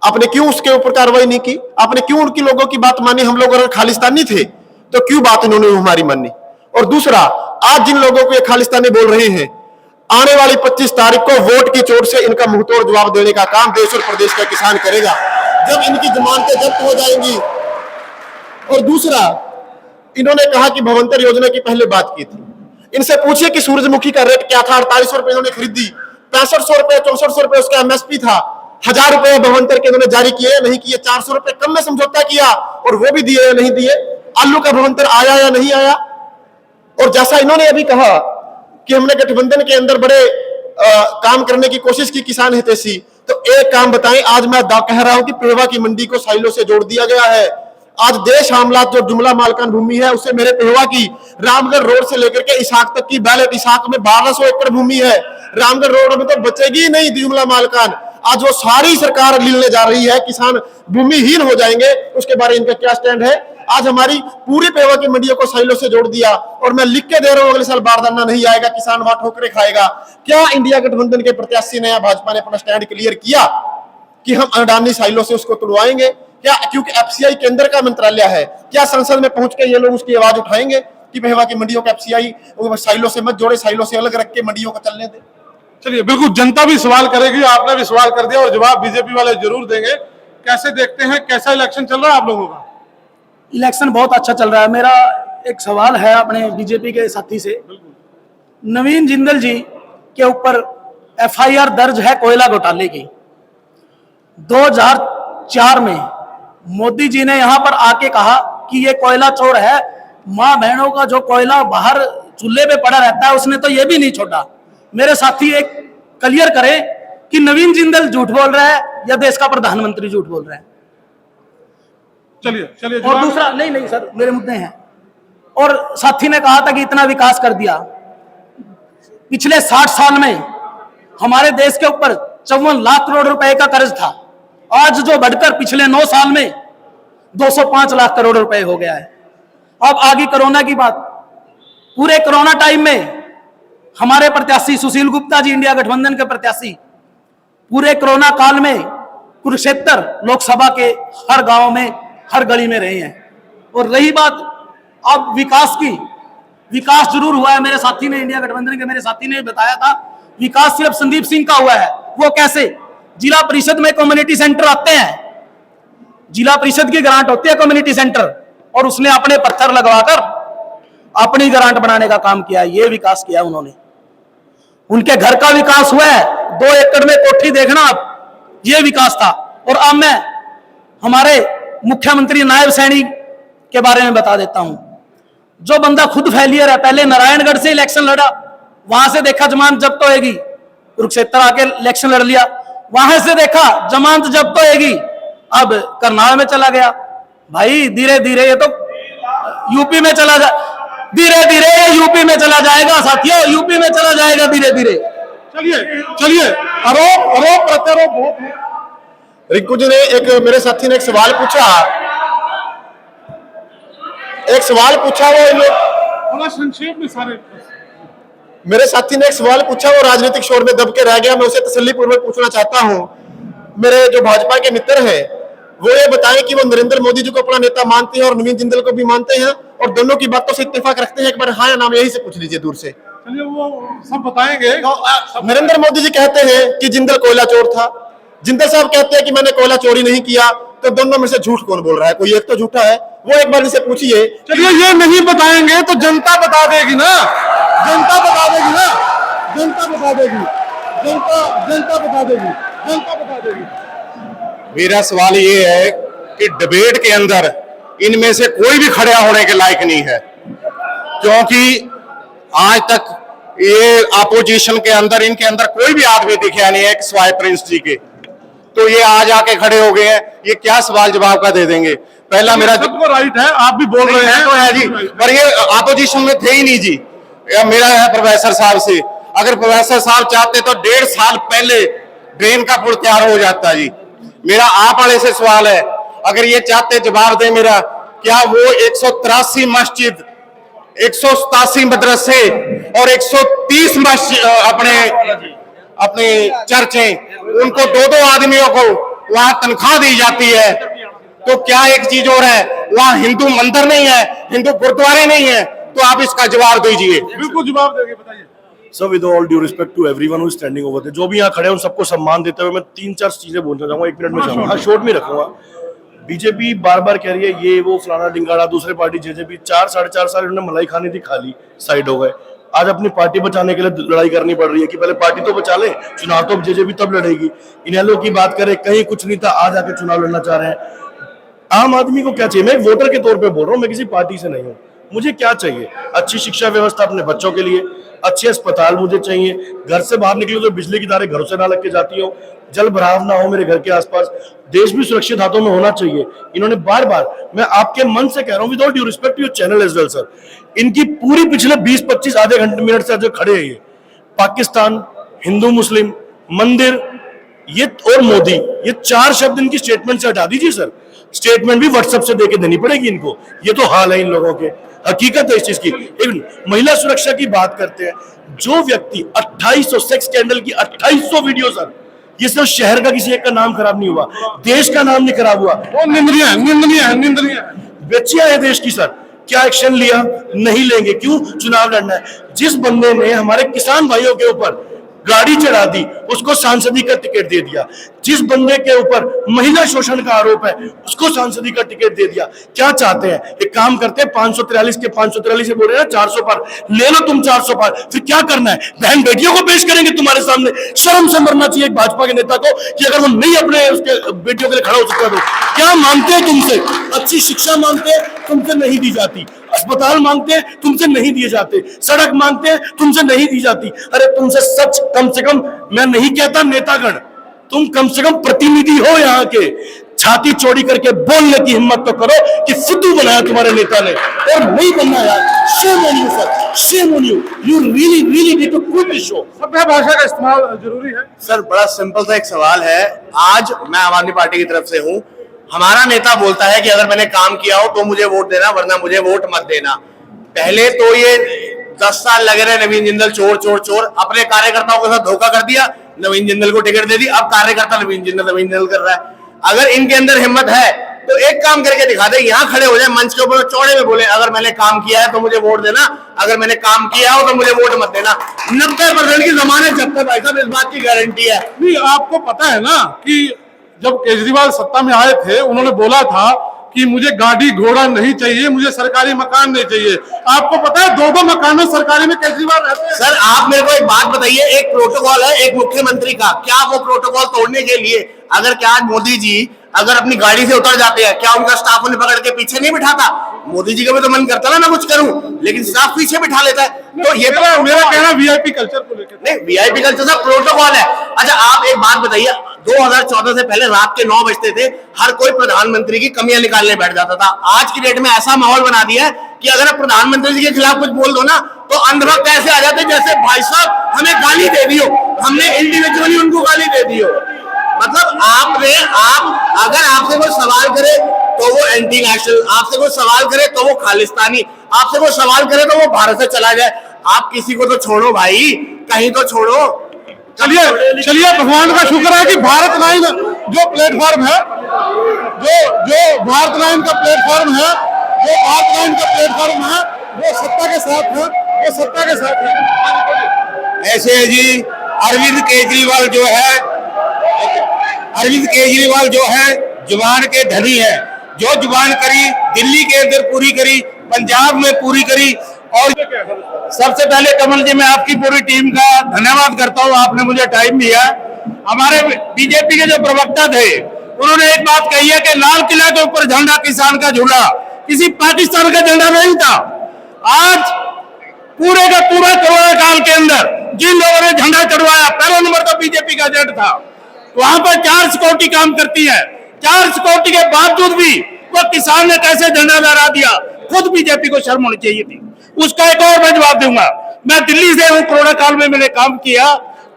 S6: आपने क्यों उसके ऊपर कार्रवाई नहीं की? आपने क्यों उनकी लोगों की बात मानी? हम लोग अगर खालिस्तानी थे तो क्यों बात इन्होंने हमारी मानी? और दूसरा, आज जिन लोगों को ये खालिस्तानी बोल रहे हैं, आने वाली 25 तारीख को वोट की चोट से इनका मुंहतोड़ जवाब देने का काम देश और प्रदेश का किसान करेगा, जब इनकी जमानतें जब्त हो जाएंगी। और दूसरा, इन्होंने कहा कि भवंतर योजना की पहले बात की थी। इनसे पूछिए कि सूरजमुखी का रेट क्या था? 4800 रुपए इन्होंने खरीदी, 6500 रुपए 6400 रुपए उसका एमएसपी था। 1000 रुपए भवंतर के इन्होंने जारी किए नहीं किए? 400 रुपए कम में समझौता किया और वो भी दिए या नहीं दिए? आलू का भवंतर आया या नहीं आया? और जैसा इन्होंने अभी कहा कि हमने गठबंधन के अंदर बड़े काम करने की कोशिश की किसान हितैषी, तो एक काम बताएं, आज मैं कह रहा हूं कि पेवा की मंडी को साइलो से जोड़ दिया गया है। आज देश हामलात जो जुमला मालकान भूमि है, उससे मेरे पेवा की रामगढ़ रोड से लेकर के इसाक तक की बैलेट, इसाक में 1200 एकड़ भूमि है, रामगढ़ रोड में तो बचेगी नहीं जुमला मालकान। आज वो सारी सरकार लेने जा रही है, किसान भूमिहीन हो जाएंगे। उसके बारे में इनका क्या स्टैंड है? आज हमारी पूरी पेवा की मंडियों को साइलो से जोड़ दिया और मैं लिख के दे रहा हूं, अगले साल बारदाना नहीं आएगा, किसान वहां ठोकरे खाएगा। क्या इंडिया गठबंधन के प्रत्याशी ने या भाजपा ने अपना स्टैंड क्लियर किया कि हम अडानी साइलो से उसको तुड़वाएंगे? क्या क्योंकि एफसीआई केंद्र का मंत्रालय है, क्या संसद में पहुंच के ये लोग उसकी आवाज उठाएंगे कि पेवा की मंडियों को एफसीआई साइलो से मत जोड़े, साइलो से अलग रख के मंडियों को चलने दे?
S1: चलिए, बिल्कुल, जनता भी सवाल करेगी, आपने भी सवाल कर दिया और जवाब बीजेपी वाले जरूर देंगे। कैसे देखते हैं, कैसा इलेक्शन चल रहा है आप लोगों का?
S7: इलेक्शन बहुत अच्छा चल रहा है। मेरा एक सवाल है अपने बीजेपी के साथी से। नवीन जिंदल जी के ऊपर एफआईआर दर्ज है कोयला घोटाले की। 2004 में मोदी जी ने यहां पर आके कहा कि ये कोयला चोर है, मां बहनों का जो कोयला बाहर चूल्हे पे पड़ा रहता है उसने तो ये भी नहीं छोड़ा। मेरे साथी एक क्लियर करें कि नवीन जिंदल झूठ बोल रहा है या देश का प्रधानमंत्री झूठ बोल रहा है?
S1: चलिए
S7: और दूसरा, नहीं सर, मेरे मुद्दे हैं। और साथी ने कहा था कि इतना विकास कर दिया। पिछले 60 साल में हमारे देश के ऊपर 54 लाख करोड़ रुपए का कर्ज था, आज जो बढ़कर पिछले 9 साल में 205 लाख करोड़ रुपए हो गया है। अब आगे कोरोना की बात। पूरे कोरोना टाइम में हमारे प्रत्याशी सुशील गुप्ता जी, इंडिया गठबंधन के प्रत्याशी, पूरे कोरोना काल में कुरुक्षेत्र लोकसभा के हर गांव में, हर गली में रहे हैं। और रही बात अब विकास की, विकास जरूर हुआ है। मेरे साथी ने, इंडिया गठबंधन के मेरे साथी ने बताया था, विकास सिर्फ संदीप सिंह का हुआ है। वो कैसे? जिला परिषद में कम्युनिटी सेंटर आते हैं, जिला परिषद की ग्रांट होती है कम्युनिटी सेंटर, और उसने अपने पत्थर लगवाकर अपनी ग्रांट बनाने का काम किया। ये विकास किया उन्होंने। उनके घर का विकास हुआ है, 2 एकड़ में कोठी देखना आप, ये विकास था। और अब मैं हमारे मुख्यमंत्री नायब सैनिक के बारे में बता देता हूं। जो बंदा खुद फेलियर है, पहले नारायणगढ़ से इलेक्शन लड़ा, वहां से देखा जमानत जब्त होएगी, कुरुक्षेत्र आके इलेक्शन लड़ लिया, वहां से देखा जमानत जब्त होएगी, अब करनाल में चला गया। भाई धीरे धीरे ये तो यूपी में चला जा, धीरे धीरे ये यूपी में चला जाएगा साथियों, यूपी में चला जाएगा धीरे धीरे।
S1: चलिए आरोप प्रत्यारोप बहुत है।
S6: रिंकू जी ने मेरे साथी ने एक सवाल पूछा, वो इन लोग
S1: थोड़ा संक्षेप में सारे।
S6: मेरे साथी ने एक सवाल पूछा, वो राजनीतिक शोर में दब के रह गया, मैं उसे तसल्लीपूर्वक पूछना चाहता हूं। मेरे जो भाजपा के मित्र हैं वो ये बताएं कि वो नरेंद्र मोदी जी को अपना नेता मानते हैं और नवीन जिंदल को भी मानते हैं और दोनों की बातों से इत्तेफाक रखते हैं, एक बार हाँ या नाम यही से पूछ लीजिए दूर से।
S1: चलिए वो सब बताएंगे।
S6: नरेंद्र मोदी जी कहते हैं कि जिंदल कोयला चोर था, जिंदल साहब कहते हैं कि मैंने कोयला चोरी नहीं किया, तो दोनों में से झूठ कौन बोल रहा है? कोई एक तो झूठा है, वो एक बार इनसे पूछिए।
S1: चलिए ये नहीं बताएंगे तो जनता बता देगी ना, जनता बता देगी।
S8: मेरा सवाल ये है कि डिबेट के अंदर इनमें से कोई भी खड़ा होने के लायक नहीं है, क्योंकि आज तक ये अपोजिशन के अंदर इनके अंदर कोई भी आदमी दिखा नहीं है सिवाय प्रिंस जी के। तो ये आज आके खड़े हो गए हैं, ये क्या सवाल जवाब का दे देंगे? पहला मेरा
S1: सबको राइट है, आप भी बोल रहे हैं
S8: तो है जी, पर ये अपोजिशन में थे ही नहीं जी। मेरा है प्रोफेसर साहब से, अगर प्रोफेसर साहब चाहते तो 1.5 साल पहले ड्रेन का पुल तैयार हो जाता जी। मेरा आप वाले से सवाल है, अगर ये चाहते जवाब दे मेरा, क्या वो 183 मस्जिद, 187 मदरसे और 130 मस्जिद अपने चर्चे, उनको 2-2 आदमियों को वहां तनख्वाह दी जाती है, तो क्या एक चीज और है, वहां हिंदू मंदिर नहीं है, हिंदू गुरुद्वारे नहीं है? तो आप इसका जवाब दीजिए।
S1: बिल्कुल जवाब देंगे, बताइए।
S11: Sir with all due respect to everyone who is standing over there, जो भी यहाँ खड़े हैं उन सबको सम्मान देते हुए मैं 3-4 चीजें बोलना चाहूंगा, 1 मिनट में चाहूंगा, हाँ शॉर्ट में रखूंगा। बीजेपी बार बार कह रही है ये वो फलाना डिंगाड़ा, दूसरे पार्टी जेजेपी 4-4.5 साल इन्होंने मलाई खानी थी, खाली साइड हो गए। आज अपनी पार्टी बचाने के लिए लड़ाई करनी पड़ रही है कि पहले पार्टी तो बचा ले, चुनाव तो जेजेपी तब लड़ेगी। इनेलो की बात करें, कहीं कुछ नहीं था, आज आके चुनाव लड़ना चाह रहे हैं। आम आदमी को क्या चाहिए? मैं एक वोटर के तौर पे बोल रहा हूँ, मैं किसी पार्टी से नहीं हूँ। मुझे क्या चाहिए? अच्छी शिक्षा व्यवस्था अपने बच्चों के लिए, अच्छे अस्पताल मुझे चाहिए, घर से बाहर निकले तो बिजली की तारें घरों से ना लग के जाती हो, जल भराव ना हो मेरे घर के आसपास, देश भी सुरक्षित हाथों में होना चाहिए। इन्होंने बार बार, मैं आपके मन से कह रहा हूं, with all due respect to your channel as well sir, इनकी पूरी पिछले 20-25 आधे घंटे मिनट से जो खड़े हैं, ये पाकिस्तान, हिंदू मुस्लिम, मंदिर, ये और मोदी, ये 4 शब्द इनकी स्टेटमेंट से हटा दीजिए सर। स्टेटमेंट भी व्हाट्सएप से देके देनी पड़ेगी इनको, ये तो हाल है इन लोगों के, हकीकत है इस चीज की। एक महिला सुरक्षा की बात करते हैं, जो व्यक्ति 2800 सेक्स स्कैंडल की 2800 वीडियो सर, ये सिर्फ शहर का किसी एक का नाम खराब नहीं हुआ, देश का नाम नहीं खराब हुआ,
S1: वो निंदनीय
S11: बच्चियां है देश की सर। क्या एक्शन लिया? नहीं लेंगे, क्यों? चुनाव लड़ना है। जिस बंदे ने हमारे किसान भाइयों के ऊपर गाड़ी चढ़ा दी, उसको सांसदी का टिकट दे दिया। जिस बंदे के ऊपर महिला शोषण का आरोप है, उसको सांसदी का टिकट दे दिया। क्या चाहते हैं? एक काम करते हैं, 543 के 543 से बोल रहे हैं 400 पार, ले लो तुम 400 पार, फिर क्या करना है? बहन बेटियों को पेश करेंगे तुम्हारे सामने। शर्म से मरना चाहिए एक भाजपा के नेता को कि अगर वो नहीं अपने उसके बेटियों के लिए खड़ा हो सकता तो। क्या मांगते हैं तुमसे? अच्छी शिक्षा मांगते हैं, तुमसे नहीं दी जाती। अस्पताल मांगते हैं, तुमसे नहीं दिए जाते। सड़क मांगते हैं, तुमसे नहीं दी जाती। अरे तुमसे सच, कम से कम मैं नहीं कहता नेतागण, तुम कम से कम प्रतिनिधि हो यहाँ के, छाती चौड़ी करके बोलने की हिम्मत तो करो कि फुद्दू बनाया तुम्हारे नेता ने, और नहीं बनना यार। Shame on you sir, shame on you, you really need to quit this show.
S1: सभ्य भाषा का इस्तेमाल जरूरी है।
S13: सर बड़ा सिंपल सा एक सवाल है, आज मैं आम आदमी पार्टी की तरफ से हूँ, हमारा नेता बोलता है कि अगर मैंने काम किया हो तो मुझे वोट देना, वरना मुझे वोट मत देना। पहले तो ये 10 साल लगे रहे नवीन जिंदल चोर चोर चोर, अपने कार्यकर्ताओं के साथ धोखा कर दिया, नवीन जिंदल को टिकट दे दी, अब कार्यकर्ता नवीन जिंदल कर रहा है। अगर इनके अंदर हिम्मत है तो एक काम करके दिखा दे, यहाँ खड़े हो जाए मंच के ऊपर, चौड़े में बोले अगर मैंने काम किया है तो मुझे वोट देना, अगर मैंने काम किया हो तो मुझे वोट मत देना। 90% की जमानत जब्त है भाई साहब, इस बात की गारंटी है।
S1: नहीं, आपको पता है ना कि जब केजरीवाल सत्ता में आए थे, उन्होंने बोला था कि मुझे गाड़ी घोड़ा नहीं चाहिए, मुझे सरकारी मकान नहीं चाहिए। आपको पता है 2-2 मकानों सरकारी में केजरीवाल रहते हैं।
S13: सर आप मेरे को एक बात बताइए, एक प्रोटोकॉल है एक मुख्यमंत्री का, क्या वो प्रोटोकॉल तोड़ने के लिए अगर क्या आज मोदी जी अगर अपनी गाड़ी से उतर जाते हैं, क्या उनका स्टाफ उन्हें पकड़ के पीछे नहीं बिठाता? मोदी जी का भी तो मन करता ना मैं कुछ करूं, लेकिन स्टाफ पीछे बिठा लेता है। तो ये
S1: मेरा कहना वीआईपी कल्चर को लेकर
S13: नहीं, वीआईपी कल्चर सब प्रोटोकॉल है। अच्छा आप एक बात बताइए, 2014 से पहले रात के 9 बजते थे, हर कोई प्रधानमंत्री की कमियां निकालने बैठ जाता था। आज की डेट में ऐसा माहौल बना दिया है कि अगर आप प्रधानमंत्री जी के खिलाफ कुछ बोल दो ना तो अंधभक्त ऐसे आ जाते जैसे भाई साहब हमें गाली दे दी हो, हमने इंडिविजुअली उनको गाली दे दी हो। मतलब अगर आपसे कोई सवाल करे तो वो एंटी नेशनल, आपसे कोई सवाल करे तो वो खालिस्तानी, आपसे कोई सवाल करे तो वो भारत से चला जाए। आप किसी को तो छोड़ो भाई, कहीं तो छोड़ो।
S1: चलिए भगवान का शुक्र है कि भारत लाइन जो प्लेटफॉर्म है, जो भारत लाइन का प्लेटफॉर्म है, वो सत्ता के साथ है, वो सत्ता के साथ है।
S8: ऐसे है जी, अरविंद केजरीवाल जो है जुबान के धनी है। जो जुबान करी दिल्ली के अंदर पूरी करी, पंजाब में पूरी करी। और सबसे पहले कमल जी मैं आपकी पूरी टीम का धन्यवाद करता हूं, आपने मुझे टाइम दिया। हमारे बीजेपी के जो प्रवक्ता थे उन्होंने एक बात कही है कि लाल किला के ऊपर झंडा किसान का झूला, किसी पाकिस्तान का झंडा नहीं था। आज पूरे का पूरा कोरोना काल के अंदर जिन लोगों ने झंडा चढ़वाया, पहला नंबर तो बीजेपी का एजेंट था। वहां पर 4 सिक्योरिटी काम करती है, 4 सिक्योरिटी के बावजूद भी वो किसान ने कैसे झंडा लहरा दिया, खुद बीजेपी को शर्म होनी चाहिए थी। उसका एक और मैं जवाब दूंगा। मैं दिल्ली से हूं, कोरोना काल में मैंने काम किया।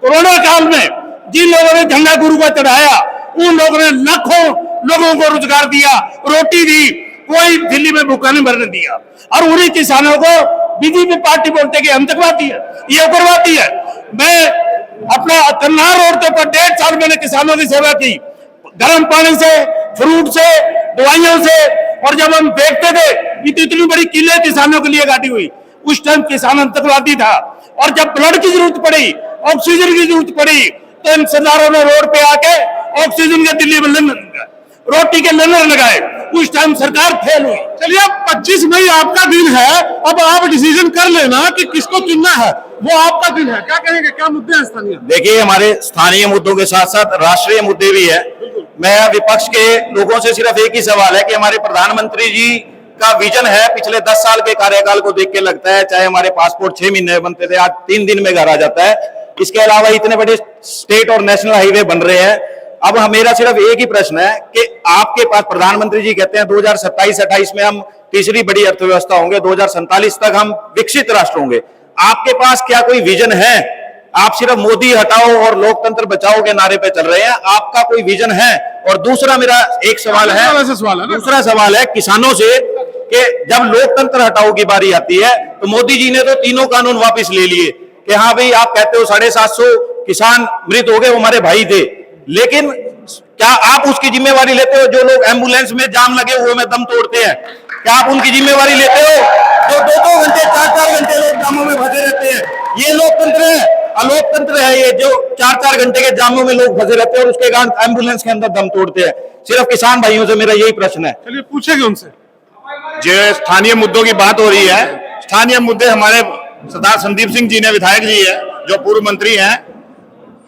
S8: कोरोना काल में जिन लोगों ने झंडा गुरु को चढ़ाया उन लोगों ने लाखों लोगों को रोजगार दिया, रोटी दी, कोई दिल्ली में भूखा नहीं मरने दिया। और उन्हीं किसानों को बीजेपी पार्टी बोलते कि आतंकवादी है, ये उग्रवादी है। मैं अपना कन्नार रोड के ऊपर 1.5 साल मैंने किसानों की सेवा की, गर्म पानी से, फ्रूट से, दवाइयों से। और जब हम देखते थे इतनी बड़ी किले किसानों के लिए गाड़ी हुई, उस टाइम किसान आतंकवादी था। और जब ब्लड की जरूरत पड़ी, ऑक्सीजन की जरूरत पड़ी, तो इन सरदारों ने रोड पे आके ऑक्सीजन के दिल्ली में रोटी के लंगर लगाए। उस टाइम सरकार फेल हुई।
S1: चलिए 25 मई आपका दिन है, अब आप डिसीजन कर लेना कि किसको चुनना है, वो आपका दिन है। क्या कहेंगे, क्या मुद्दे हैं स्थानीय?
S2: देखिए, हमारे स्थानीय मुद्दों के साथ साथ राष्ट्रीय मुद्दे भी है। मैं विपक्ष के लोगों से सिर्फ एक ही सवाल है कि हमारे प्रधानमंत्री जी का विजन है। पिछले 10 साल के कार्यकाल को देख के लगता है, चाहे हमारे पासपोर्ट 6 महीने में बनते थे, आज 3 दिन में घर आ जाता है। इसके अलावा इतने बड़े स्टेट और नेशनल हाईवे बन रहे हैं। अब मेरा सिर्फ एक ही प्रश्न है कि आपके पास प्रधानमंत्री जी कहते हैं 2027-28 में हम तीसरी बड़ी अर्थव्यवस्था होंगे, 2047 तक हम विकसित राष्ट्र होंगे। आपके पास क्या कोई विजन है? आप सिर्फ मोदी हटाओ और लोकतंत्र बचाओ के नारे पे चल रहे हैं, आपका कोई विजन है? और दूसरा मेरा एक सवाल है, दूसरा सवाल है किसानों से कि जब लोकतंत्र हटाओ की बारी आती है तो मोदी जी ने तो तीनों कानून वापस ले लिए कि हाँ भाई, आप कहते हो 750 किसान मृत हो गए, वो हमारे भाई थे, लेकिन क्या आप उसकी जिम्मेवारी लेते हो? जो लोग एम्बुलेंस में जाम लगे हुए में दम तोड़ते हैं, क्या आप उनकी जिम्मेवारी लेते हो? जो 2-2 घंटे 4-4 घंटे लोग जामों में फंसे रहते हैं, ये लोकतंत्र है? अलोकतंत्र है ये, जो 4-4 घंटे के जामों में लोग फंसे रहते हैं और उसके कारण एम्बुलेंस के अंदर दम तोड़ते हैं। सिर्फ किसान भाइयों से मेरा यही प्रश्न है।
S1: चलिए पूछेंगे उनसे।
S11: जो स्थानीय मुद्दों की बात हो रही है, स्थानीय मुद्दे हमारे सरदार संदीप सिंह जी ने, विधायक जी है, जो पूर्व मंत्री हैं,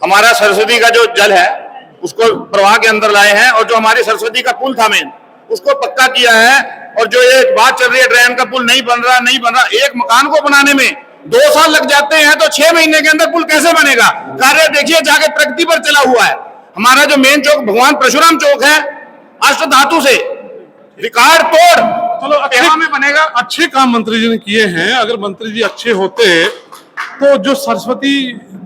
S11: हमारा सरस्वती का जो जल है उसको प्रवाह के अंदर लाए हैं। और जो हमारी सरस्वती का पुल था मेन, उसको पक्का किया है। और जो ये बात चल रही है ड्रेन का पुल नहीं बन रहा, एक मकान को बनाने में 2 साल लग जाते हैं, तो 6 महीने के अंदर पुल कैसे बनेगा? कार्य देखिए जाके प्रगति पर चला हुआ है। हमारा जो मेन चौक भगवान परशुराम चौक है, अष्ट धातु से रिकॉर्ड तोड़,
S1: चलो अच्छे में बनेगा। अच्छे काम मंत्री जी ने किए हैं। अगर मंत्री जी अच्छे होते तो जो सरस्वती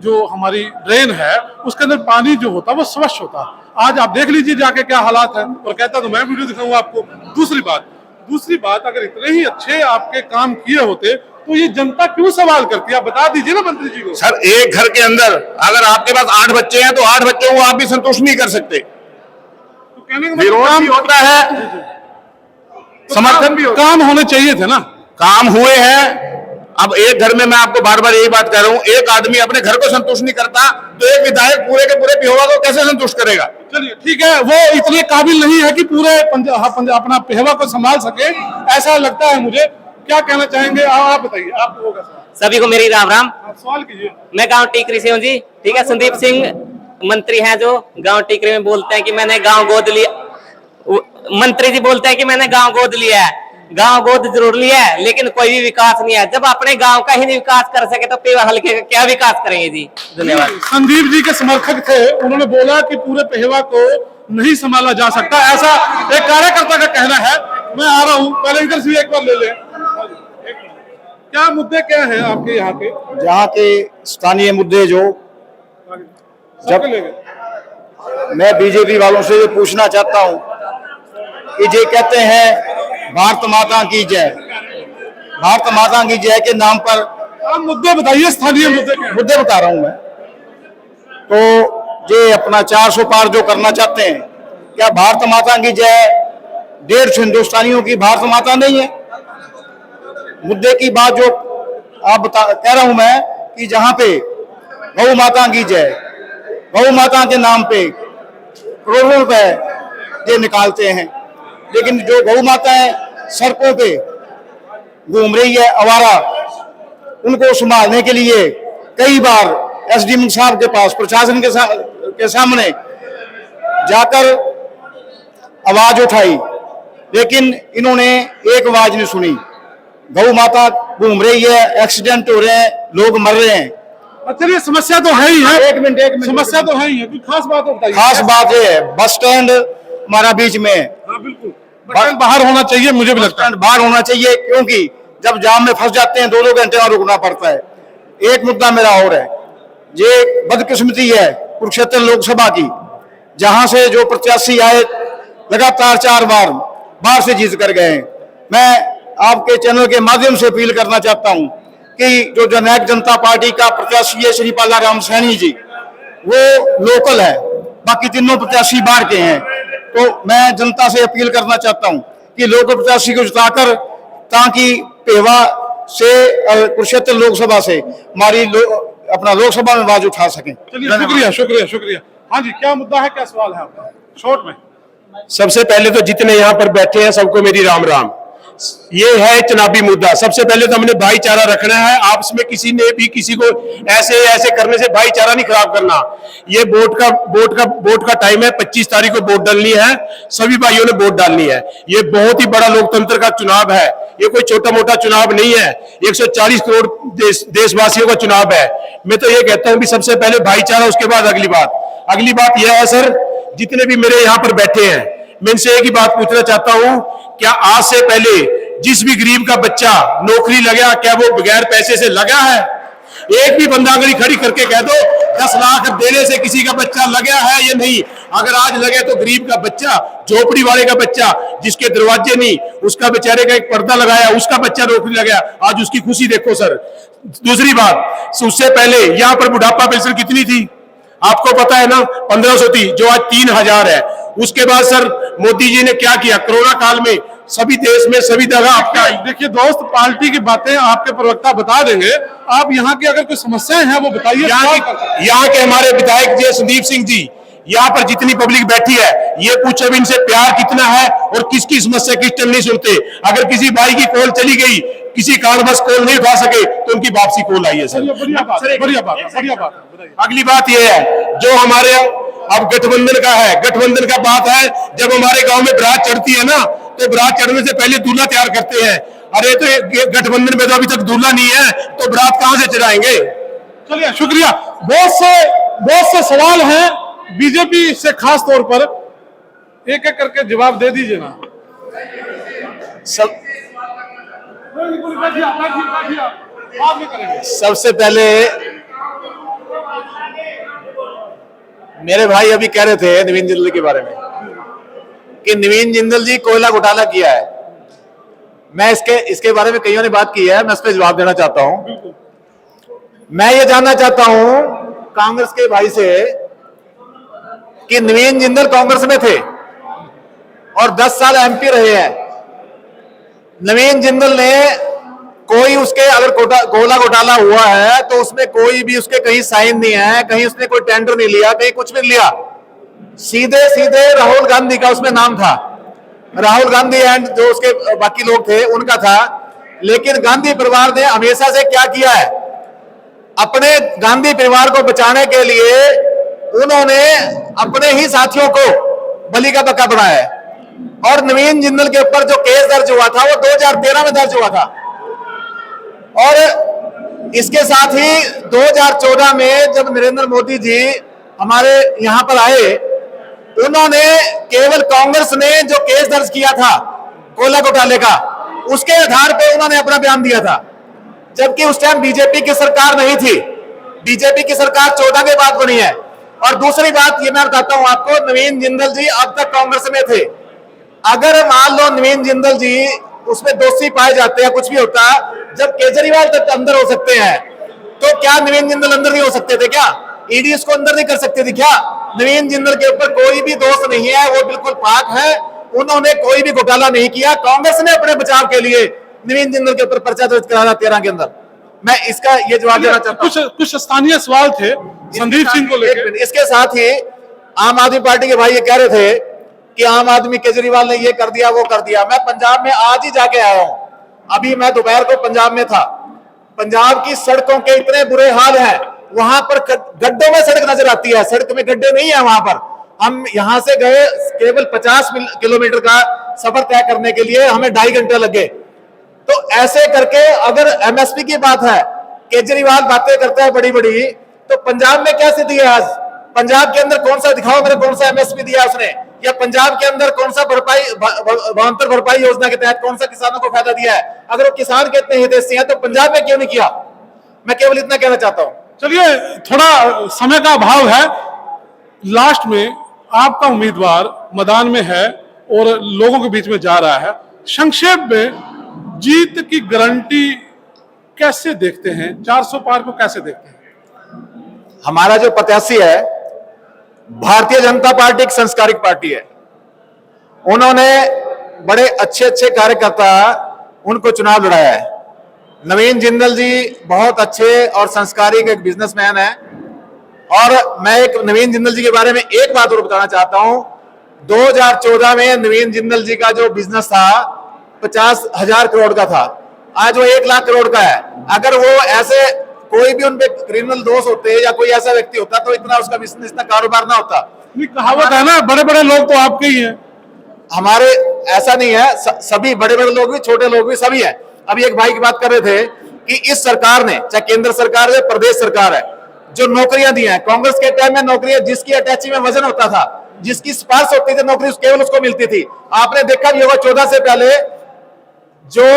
S1: जो हमारी ड्रेन है उसके अंदर पानी जो होता वो स्वच्छ होता। आज आप देख लीजिए जाके क्या हालात है। और कहता तो मैं वीडियो दिखाऊंगा आपको। दूसरी बात अगर इतने ही अच्छे आपके काम किए होते तो ये जनता क्यों सवाल करती है? आप बता दीजिए ना मंत्री जी को।
S11: सर, एक घर के अंदर अगर आपके पास 8 बच्चे हैं तो 8 बच्चों को आप भी संतुष्ट नहीं कर सकते।
S1: तो कहने का
S11: विरोध भी होता है, समर्थन भी होता है।
S1: काम होने चाहिए थे ना,
S11: काम हुए हैं। अब एक घर में मैं आपको बार बार यही बात कह रहा हूं, एक आदमी अपने घर को संतुष्ट नहीं करता तो एक विधायक पूरे के पूरे पेहोवा को कैसे संतुष्ट करेगा?
S1: चलिए ठीक है, वो इतने काबिल नहीं है कि पूरे अपना पेहवा को संभाल सके, ऐसा लगता है मुझे। क्या कहना चाहेंगे आप बताइए, आपको होगा सवाल।
S14: सभी को मेरी राम राम।
S1: सवाल कीजिए।
S14: मैं गांव टीकरी से हूँ जी। ठीक है, संदीप सिंह मंत्री हैं जो गांव टीकरी में बोलते हैं कि मैंने गांव गोद लिया, मंत्री जी बोलते हैं कि मैंने गांव गोद लिया है, गांव गोद जरूर लिया है, लेकिन कोई भी विकास नहीं है। जब अपने गांव का ही नहीं विकास कर सके तो पेवा हल्के का क्या विकास करेंगे जी। धन्यवाद।
S1: संदीप जी के समर्थक थे, उन्होंने बोला कि पूरे पेहवा को नहीं संभाला जा सकता, ऐसा एक कार्यकर्ता का कहना है। मैं आ रहा हूं, पहले इधर से एक बार ले ले। क्या मुद्दे क्या हैं आपके यहाँ के?
S8: यहाँ के स्थानीय मुद्दे जो जब मैं बीजेपी वालों से ये पूछना चाहता हूँ कि ये कहते हैं भारत माता की जय, भारत माता की जय के नाम पर
S1: आप मुद्दे बताइए, स्थानीय
S8: मुद्दे बता रहा हूं मैं। तो ये अपना 400 पार जो करना चाहते हैं, क्या भारत माता की जय 150 हिंदुस्तानियों की भारत माता नहीं है? मुद्दे की बात जो कह रहा हूं मैं कि जहां पे गौ माता की जय, गौ माता के नाम पे करोड़ों रुपए ये निकालते हैं, लेकिन जो गौ माता है सड़कों पे घूम रही है आवारा, उनको संभालने के लिए कई बार एसडीएम साहब के पास, प्रशासन के सामने जाकर आवाज उठाई, लेकिन इन्होंने एक आवाज नहीं सुनी। गौ माता घूम रही है, एक्सीडेंट हो रहे हैं, लोग मर रहे हैं।
S1: अच्छा, ये समस्या तो है ही है। एक मिनट समस्या तो है ही है, कोई खास बात बताइए।
S8: खास बात ये है, बस स्टैंड हमारा बीच में है।
S1: हाँ बिल्कुल, बस स्टैंड बाहर होना चाहिए, मुझे भी लगता है
S8: बाहर होना चाहिए, क्योंकि जब जाम में फंस जाते हैं 2-2 घंटे वहां रुकना पड़ता है। एक मुद्दा मेरा और है, ये बदकिस्मती है कुरुक्षेत्र लोकसभा की, जहां से जो प्रत्याशी आए लगातार 4 बार बाहर से जीत कर गए। मैं आपके चैनल के माध्यम से अपील करना चाहता हूं कि जो जननायक जनता पार्टी का प्रत्याशी है श्री पाला राम सैनी जी, वो लोकल है, बाकी तीनों प्रत्याशी बाहर के हैं। तो मैं जनता से अपील करना चाहता हूं कि लोकल प्रत्याशी को जिताकर, ताकि पेहवा से कुरुक्षेत्र लोकसभा से हमारी अपना लोकसभा में आवाज उठा सकें।
S1: चलिए, शुक्रिया शुक्रिया शुक्रिया। हाँ जी, क्या मुद्दा है, क्या सवाल है आपका, शॉर्ट में?
S15: सबसे पहले तो जितने यहाँ पर बैठे हैं सबको मेरी राम राम। ये है चुनावी मुद्दा। सबसे पहले तो हमने भाईचारा रखना है, आपस में किसी ने भी किसी को ऐसे करने से भाईचारा नहीं खराब करना। ये वोट का टाइम है, 25 तारीख को वोट डालनी है, सभी भाइयों ने वोट डालनी है। ये बहुत ही बड़ा लोकतंत्र का चुनाव है, ये कोई छोटा मोटा चुनाव नहीं है, 140 करोड़ देशवासियों का चुनाव है। मैं तो ये कहता हूं कि सबसे पहले भाईचारा, उसके बाद अगली बात यह है सर, जितने भी मेरे यहाँ पर बैठे हैं, मैं इनसे एक ही बात पूछना चाहता हूं, क्या आज से पहले जिस भी गरीब का बच्चा नौकरी लगा, क्या वो बगैर पैसे से लगा है? एक भी बंदा अंगली खड़ी करके कह दो 10 लाख देने से किसी का बच्चा लगा है या नहीं? अगर आज लगे तो गरीब का बच्चा, झोपड़ी वाले का बच्चा, जिसके दरवाजे नहीं, उसका बेचारे का एक पर्दा लगाया, उसका बच्चा नौकरी लगा, आज उसकी खुशी देखो सर। दूसरी बात, उससे पहले यहाँ पर बुढ़ापा पेंशन कितनी थी आपको पता है ना? 1500 थी, जो आज 3000 है। उसके बाद सर मोदी जी ने क्या किया? कोरोना काल में सभी देश में सभी जगह आपका,
S1: देखिए दोस्त, पार्टी की बातें आपके प्रवक्ता बता देंगे, आप यहाँ की अगर कोई समस्याएं हैं वो बताइए।
S15: यहाँ के हमारे विधायक जी संदीप सिंह जी, यहाँ पर जितनी पब्लिक बैठी है, ये पूछो अब इनसे प्यार कितना है और किसकी समस्या किस टाइम नहीं सुनते। अगर किसी भाई की कॉल चली गई, किसी कारणवश कॉल नहीं उठा सके, तो उनकी वापसी कॉल आई है सर।
S1: बढ़िया बात।
S15: अगली बात यह है, जो हमारे अब गठबंधन का है, गठबंधन का बात है, जब हमारे गांव में बारात चढ़ती है ना, तो बारात चढ़ने से पहले दूल्हा तैयार करते हैं। अरे तो गठबंधन में तो अभी तक दूल्हा नहीं है, तो बारात कहां से चढ़ाएंगे?
S1: चलिए, शुक्रिया। बहुत से सवाल हैं बीजेपी से, खास तौर पर एक एक करके जवाब दे दीजिए ना।
S2: सबसे पहले मेरे भाई अभी कह रहे थे नवीन जिंदल के बारे में कि नवीन जिंदल जी कोयला घोटाला किया है। मैं इसके बारे में कईयों ने बात की है, मैं उस पर जवाब देना चाहता हूं। मैं ये जानना चाहता हूं कांग्रेस के भाई से कि नवीन जिंदल कांग्रेस में थे और 10 साल एमपी रहे हैं। नवीन जिंदल ने कोई उसके, अगर कोयला घोटाला हुआ है तो उसमें कोई भी उसके कहीं साइन नहीं है, कहीं उसने कोई टेंडर नहीं लिया, कहीं कुछ भी लिया। सीधे राहुल गांधी का उसमें नाम था, राहुल गांधी एंड जो उसके बाकी लोग थे उनका था। लेकिन गांधी परिवार ने हमेशा से क्या किया है, अपने गांधी परिवार को बचाने के लिए उन्होंने अपने ही साथियों को बलि का बक्का बनाया है। और नवीन जिंदल के ऊपर जो केस दर्ज हुआ था वो 2013 में दर्ज हुआ था। और इसके साथ ही 2014 में जब नरेंद्र मोदी जी हमारे यहां पर आए, उन्होंने केवल कांग्रेस ने जो केस दर्ज किया था कोयला घोटाले का, उसके आधार पर उन्होंने अपना बयान दिया था, जबकि उस टाइम बीजेपी की सरकार नहीं थी। बीजेपी की सरकार 14 के बाद बनी है। और दूसरी बात ये मैं बताता हूं आपको, नवीन जिंदल जी अब तक कांग्रेस में थे। अगर मान लो नवीन जिंदल जी उसमें दोषी पाए जाते हैं, कुछ भी होता, जब केजरीवाल तक अंदर हो सकते हैं, तो क्या नवीन जिंदल अंदर नहीं हो सकते थे? क्या ईडी इसको अंदर नहीं कर सकते थे? क्या नवीन जिंदल के ऊपर कोई भी दोष नहीं है, वो बिल्कुल पाक है, उन्होंने कोई भी घोटाला नहीं किया। कांग्रेस ने अपने बचाव के लिए नवीन जिंदल के ऊपर पर्चा दर्ज कराया 13 के अंदर। मैं इसका ये जवाब देना चाहता हूं।
S1: कुछ स्थानीय सवाल थे संदीप सिंह को लेकर।
S2: इसके साथ ही आम आदमी पार्टी के भाई ये कह रहे थे कि आम आदमी केजरीवाल ने ये कर दिया, वो कर दिया। मैं पंजाब में आज ही जाके आया हूं, अभी मैं दोपहर को पंजाब में था। पंजाब की सड़कों के इतने बुरे हाल हैं, वहां पर गड्ढों में सड़क नजर आती है, सड़क में गड्ढे नहीं है वहां पर। हम यहां से गए, केवल 50 किलोमीटर का सफर तय करने के लिए हमें 2.5 घंटे लगे। तो ऐसे करके अगर एमएसपी की बात है, केजरीवाल बातें करता है बड़ी बड़ी, तो पंजाब में क्या स्थिति है आज? पंजाब के अंदर कौन सा दिखाओ मेरे, कौन सा एमएसपी दिया उसने, या पंजाब के अंदर कौन सा भावांतर भरपाई योजना के तहत कौन सा किसानों को फायदा दिया है? अगर वो किसान के इतने हितैषी हैं तो पंजाब में क्यों नहीं किया? मैं केवल इतना कहना चाहता हूं।
S1: चलिए, थोड़ा समय का अभाव है, लास्ट में आपका उम्मीदवार मैदान में है और लोगों के बीच में जा रहा है, संक्षेप में जीत की गारंटी कैसे देखते हैं? 400 पार को कैसे देखते हैं?
S2: हमारा जो प्रत्याशी है, भारतीय जनता पार्टी एक संस्कारिक पार्टी है। उन्होंने बड़े अच्छे अच्छे कार्यकर्ता उनको चुनाव लड़ाया है। नवीन जिंदल जी बहुत अच्छे और संस्कारिक एक बिजनेसमैन है। और मैं एक नवीन जिंदल जी के बारे में एक बात और बताना चाहता हूं। 2014 में नवीन जिंदल जी का जो बिजनेस था 50,000 करोड़ का था, आज वो 1 लाख करोड़ का है। अगर वो ऐसे कोई भी उनपे क्रिमिनल दोष होते या कोई ऐसा व्यक्ति होता तो इतना उसका बिजनेस, इतना कारोबार ना होता।
S1: कहावत है ना, बड़े बड़े लोग तो आपके ही हैं।
S2: हमारे ऐसा नहीं है, सभी बड़े बड़े लोग भी, छोटे लोग भी, सभी है। अभी एक भाई की बात कर रहे थे कि इस सरकार ने, चाहे केंद्र सरकार है, प्रदेश सरकार है, जो नौकरियां दी हैं, कांग्रेस के टाइम में नौकरियां जिसकी अटैची में वजन होता था, जिसकी सिफारिश होती थी, नौकरी केवल उसको मिलती थी। आपने देखा भी होगा 14 से पहले जो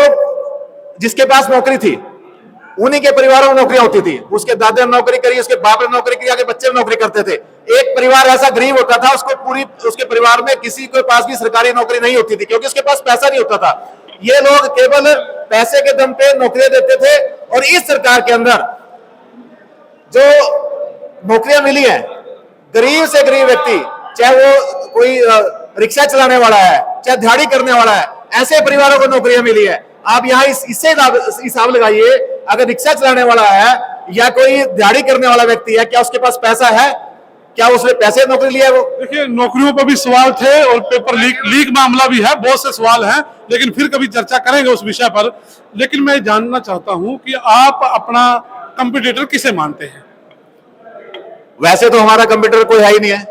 S2: जिसके पास नौकरी थी उन्हीं के परिवारों में नौकरियां होती थी। उसके दादा ने नौकरी करी, उसके बाप ने नौकरी की, आगे बच्चे नौकरी करते थे। एक परिवार ऐसा गरीब होता था, उसको पूरी उसके परिवार में किसी के पास भी सरकारी नौकरी नहीं होती थी, क्योंकि उसके पास पैसा नहीं होता था। ये लोग केवल पैसे के दम पे नौकरियां देते थे। और इस सरकार के अंदर जो नौकरियां मिली हैं, गरीब से गरीब व्यक्ति, चाहे वो कोई रिक्शा चलाने वाला है, चाहे दिहाड़ी करने वाला है, ऐसे परिवारों को नौकरियां मिली है। आप यहाँ इससे हिसाब लगाइए, अगर रिक्शा चलाने वाला है या कोई दिहाड़ी करने वाला व्यक्ति है, क्या उसके पास पैसा है? क्या उसने पैसे नौकरी लिया है? वो
S1: देखिए, नौकरियों पर भी सवाल थे और पेपर लीक मामला भी है, बहुत से सवाल हैं, लेकिन फिर कभी चर्चा करेंगे उस विषय पर। लेकिन मैं जानना चाहता हूं कि आप अपना कंपटीटर किसे मानते हैं?
S2: वैसे तो हमारा कंप्यूटर कोई है ही नहीं है।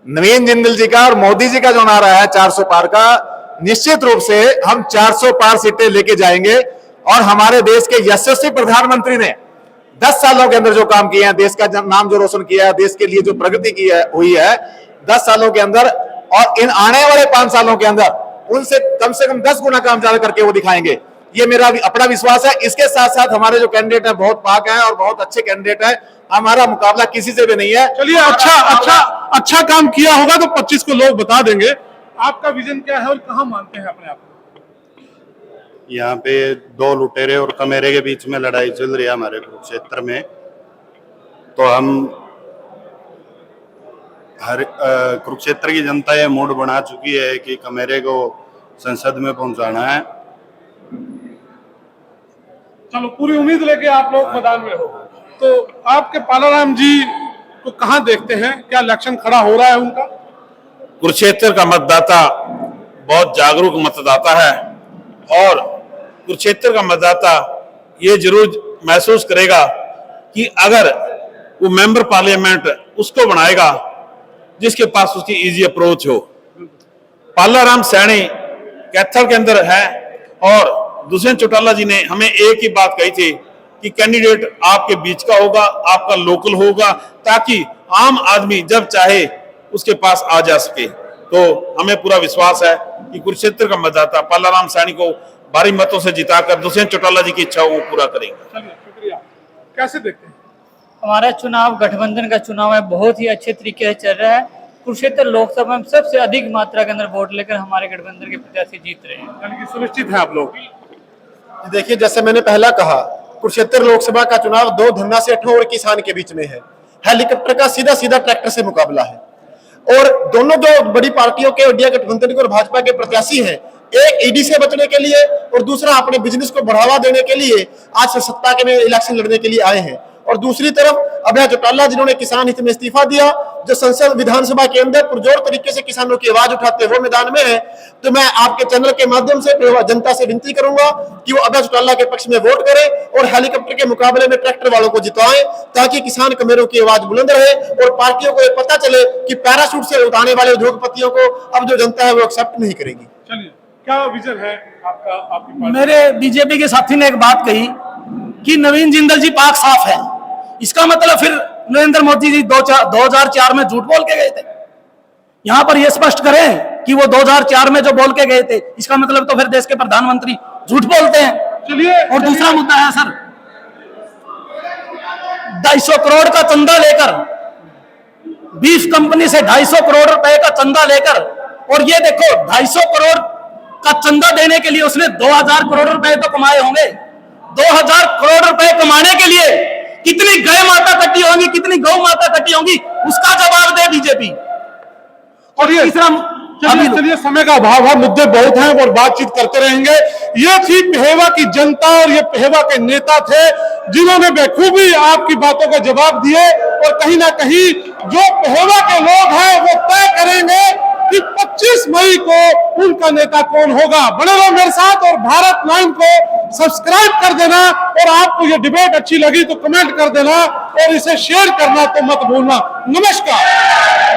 S2: नवीन जिंदल जी का और मोदी जी का जो नारा है 400 पार का, निश्चित रूप से हम 400 पार सीटें लेके जाएंगे। और हमारे देश के यशस्वी प्रधानमंत्री ने 10 सालों के अंदर जो काम किए हैं, देश का नाम जो रोशन किया है, देश के लिए जो प्रगति की है हुई है 10 सालों के अंदर, और इन आने वाले 5 सालों के अंदर उनसे कम 10 गुना काम ज्यादा करके वो दिखाएंगे। ये मेरा अपना विश्वास है। इसके साथ साथ हमारे जो कैंडिडेट है बहुत पाक है और बहुत अच्छे कैंडिडेट है। हमारा मुकाबला किसी से भी नहीं है।
S1: चलिए, अच्छा काम किया होगा तो 25 को लोग बता देंगे। आपका विजन क्या है और कहां मानते हैं अपने आप को?
S3: यहाँ पे 2 लुटेरे और कमेरे के बीच में लड़ाई चल रही है हमारे कुरुक्षेत्र में। तो हम कुरुक्षेत्र की जनता ये मूड बना चुकी है कि कमेरे को संसद में पहुंचाना है।
S1: चलो, पूरी उम्मीद लेके आप लोग मैदान में हो। तो आपके पालाराम जी को कहां देखते हैं? क्या इलेक्शन खड़ा हो रहा है उनका?
S4: कुरुक्षेत्र का मतदाता बहुत जागरूक मतदाता है और कुरुक्षेत्र का मतदाता ये जरूर महसूस करेगा कि अगर वो मेंबर पार्लियामेंट उसको बनाएगा जिसके पास उसकी इजी अप्रोच हो। पालाराम सैनी कैथल के अंदर है और दुष्यंत चौटाला जी ने हमें एक ही बात कही थी कि कैंडिडेट आपके बीच का होगा, आपका लोकल होगा, ताकि आम आदमी जब चाहे उसके पास आ जा सके। तो हमें पूरा विश्वास है कि कुरुक्षेत्र का मतदाता पालाराम सैनी को भारी मतों से जिताकर दुष्यंत चौटाला जी की इच्छाओं को पूरा करेंगे।
S1: शुक्रिया। कैसे देखते हैं?
S5: हमारा चुनाव गठबंधन का चुनाव है, बहुत ही अच्छे तरीके से चल रहा है। कुरुक्षेत्र लोकसभा में सबसे अधिक मात्रा के अंदर वोट लेकर हमारे गठबंधन के प्रत्याशी जीत रहे हैं।
S1: यानी कि सुनिश्चित है आप लोग?
S6: देखिए, जैसे मैंने पहला कहा, कुरुक्षेत्र लोकसभा का चुनाव दो धन्ना सेठों और किसान के बीच में है। हेलीकॉप्टर का सीधा सीधा ट्रैक्टर से मुकाबला है और दोनों जो बड़ी पार्टियों के इंडिया गठबंधन के और भाजपा के प्रत्याशी हैं, एक ईडी से बचने के लिए और दूसरा अपने बिजनेस को बढ़ावा देने के लिए आज से सत्ता के में इलेक्शन लड़ने के लिए आए हैं। और दूसरी तरफ अभय चौटाला जिन्होंने किसान हित में इस्तीफा दिया, जो संसद विधानसभा के अंदर पुरजोर तरीके से किसानों की आवाज उठाते हुए मैदान में है, तो मैं आपके चैनल के माध्यम से जनता से विनती करूंगा कि वो अभय चौटाला के पक्ष में वोट करें और हेलीकॉप्टर के मुकाबले में ट्रैक्टर वालों को जितवाएं, ताकि किसान कमेरों की आवाज बुलंद रहे और पार्टियों को ये पता चले कि पैराशूट से उठाने वाले उद्योगपतियों को अब जो जनता है वो एक्सेप्ट नहीं करेगी।
S1: चलिए, क्या विजन है आपका? आपकी पार्टी?
S7: मेरे बीजेपी के साथी ने एक बात कही कि नवीन जिंदल जी पाक साफ है। इसका मतलब फिर नरेंद्र मोदी जी 2004 में झूठ बोल के गए थे। यहां पर यह स्पष्ट करें कि वो 2004 में जो बोल के गए थे, इसका मतलब तो फिर देश के प्रधानमंत्री झूठ बोलते हैं।
S1: चलिए,
S7: और दूसरा मुद्दा है सर, 250 करोड़ का चंदा लेकर, बीफ कंपनी से 250 करोड़ रुपए का चंदा लेकर, और ये देखो 250 करोड़ का चंदा देने के लिए उसने 2000 करोड़ रुपए तो कमाए होंगे। 2000 करोड़ रुपए कमाने के लिए कितनी गाय माता कटी होंगी, कितनी गौ माता कटी होंगी, उसका जवाब दे बीजेपी।
S1: और ये चलिए, समय का अभाव है, मुद्दे बहुत हैं और बातचीत करते रहेंगे। ये थी पेहवा की जनता और ये पेहवा के नेता थे जिन्होंने बेखूबी आपकी बातों का जवाब दिए। और कहीं ना कहीं जो पेहवा के लोग हैं वो तय करेंगे कि 25 मई को उनका नेता कौन होगा। बने रहो मेरे साथ और भारत 9 को सब्सक्राइब कर देना, और आपको ये डिबेट अच्छी लगी तो कमेंट कर देना और इसे शेयर करना तो मत भूलना। नमस्कार।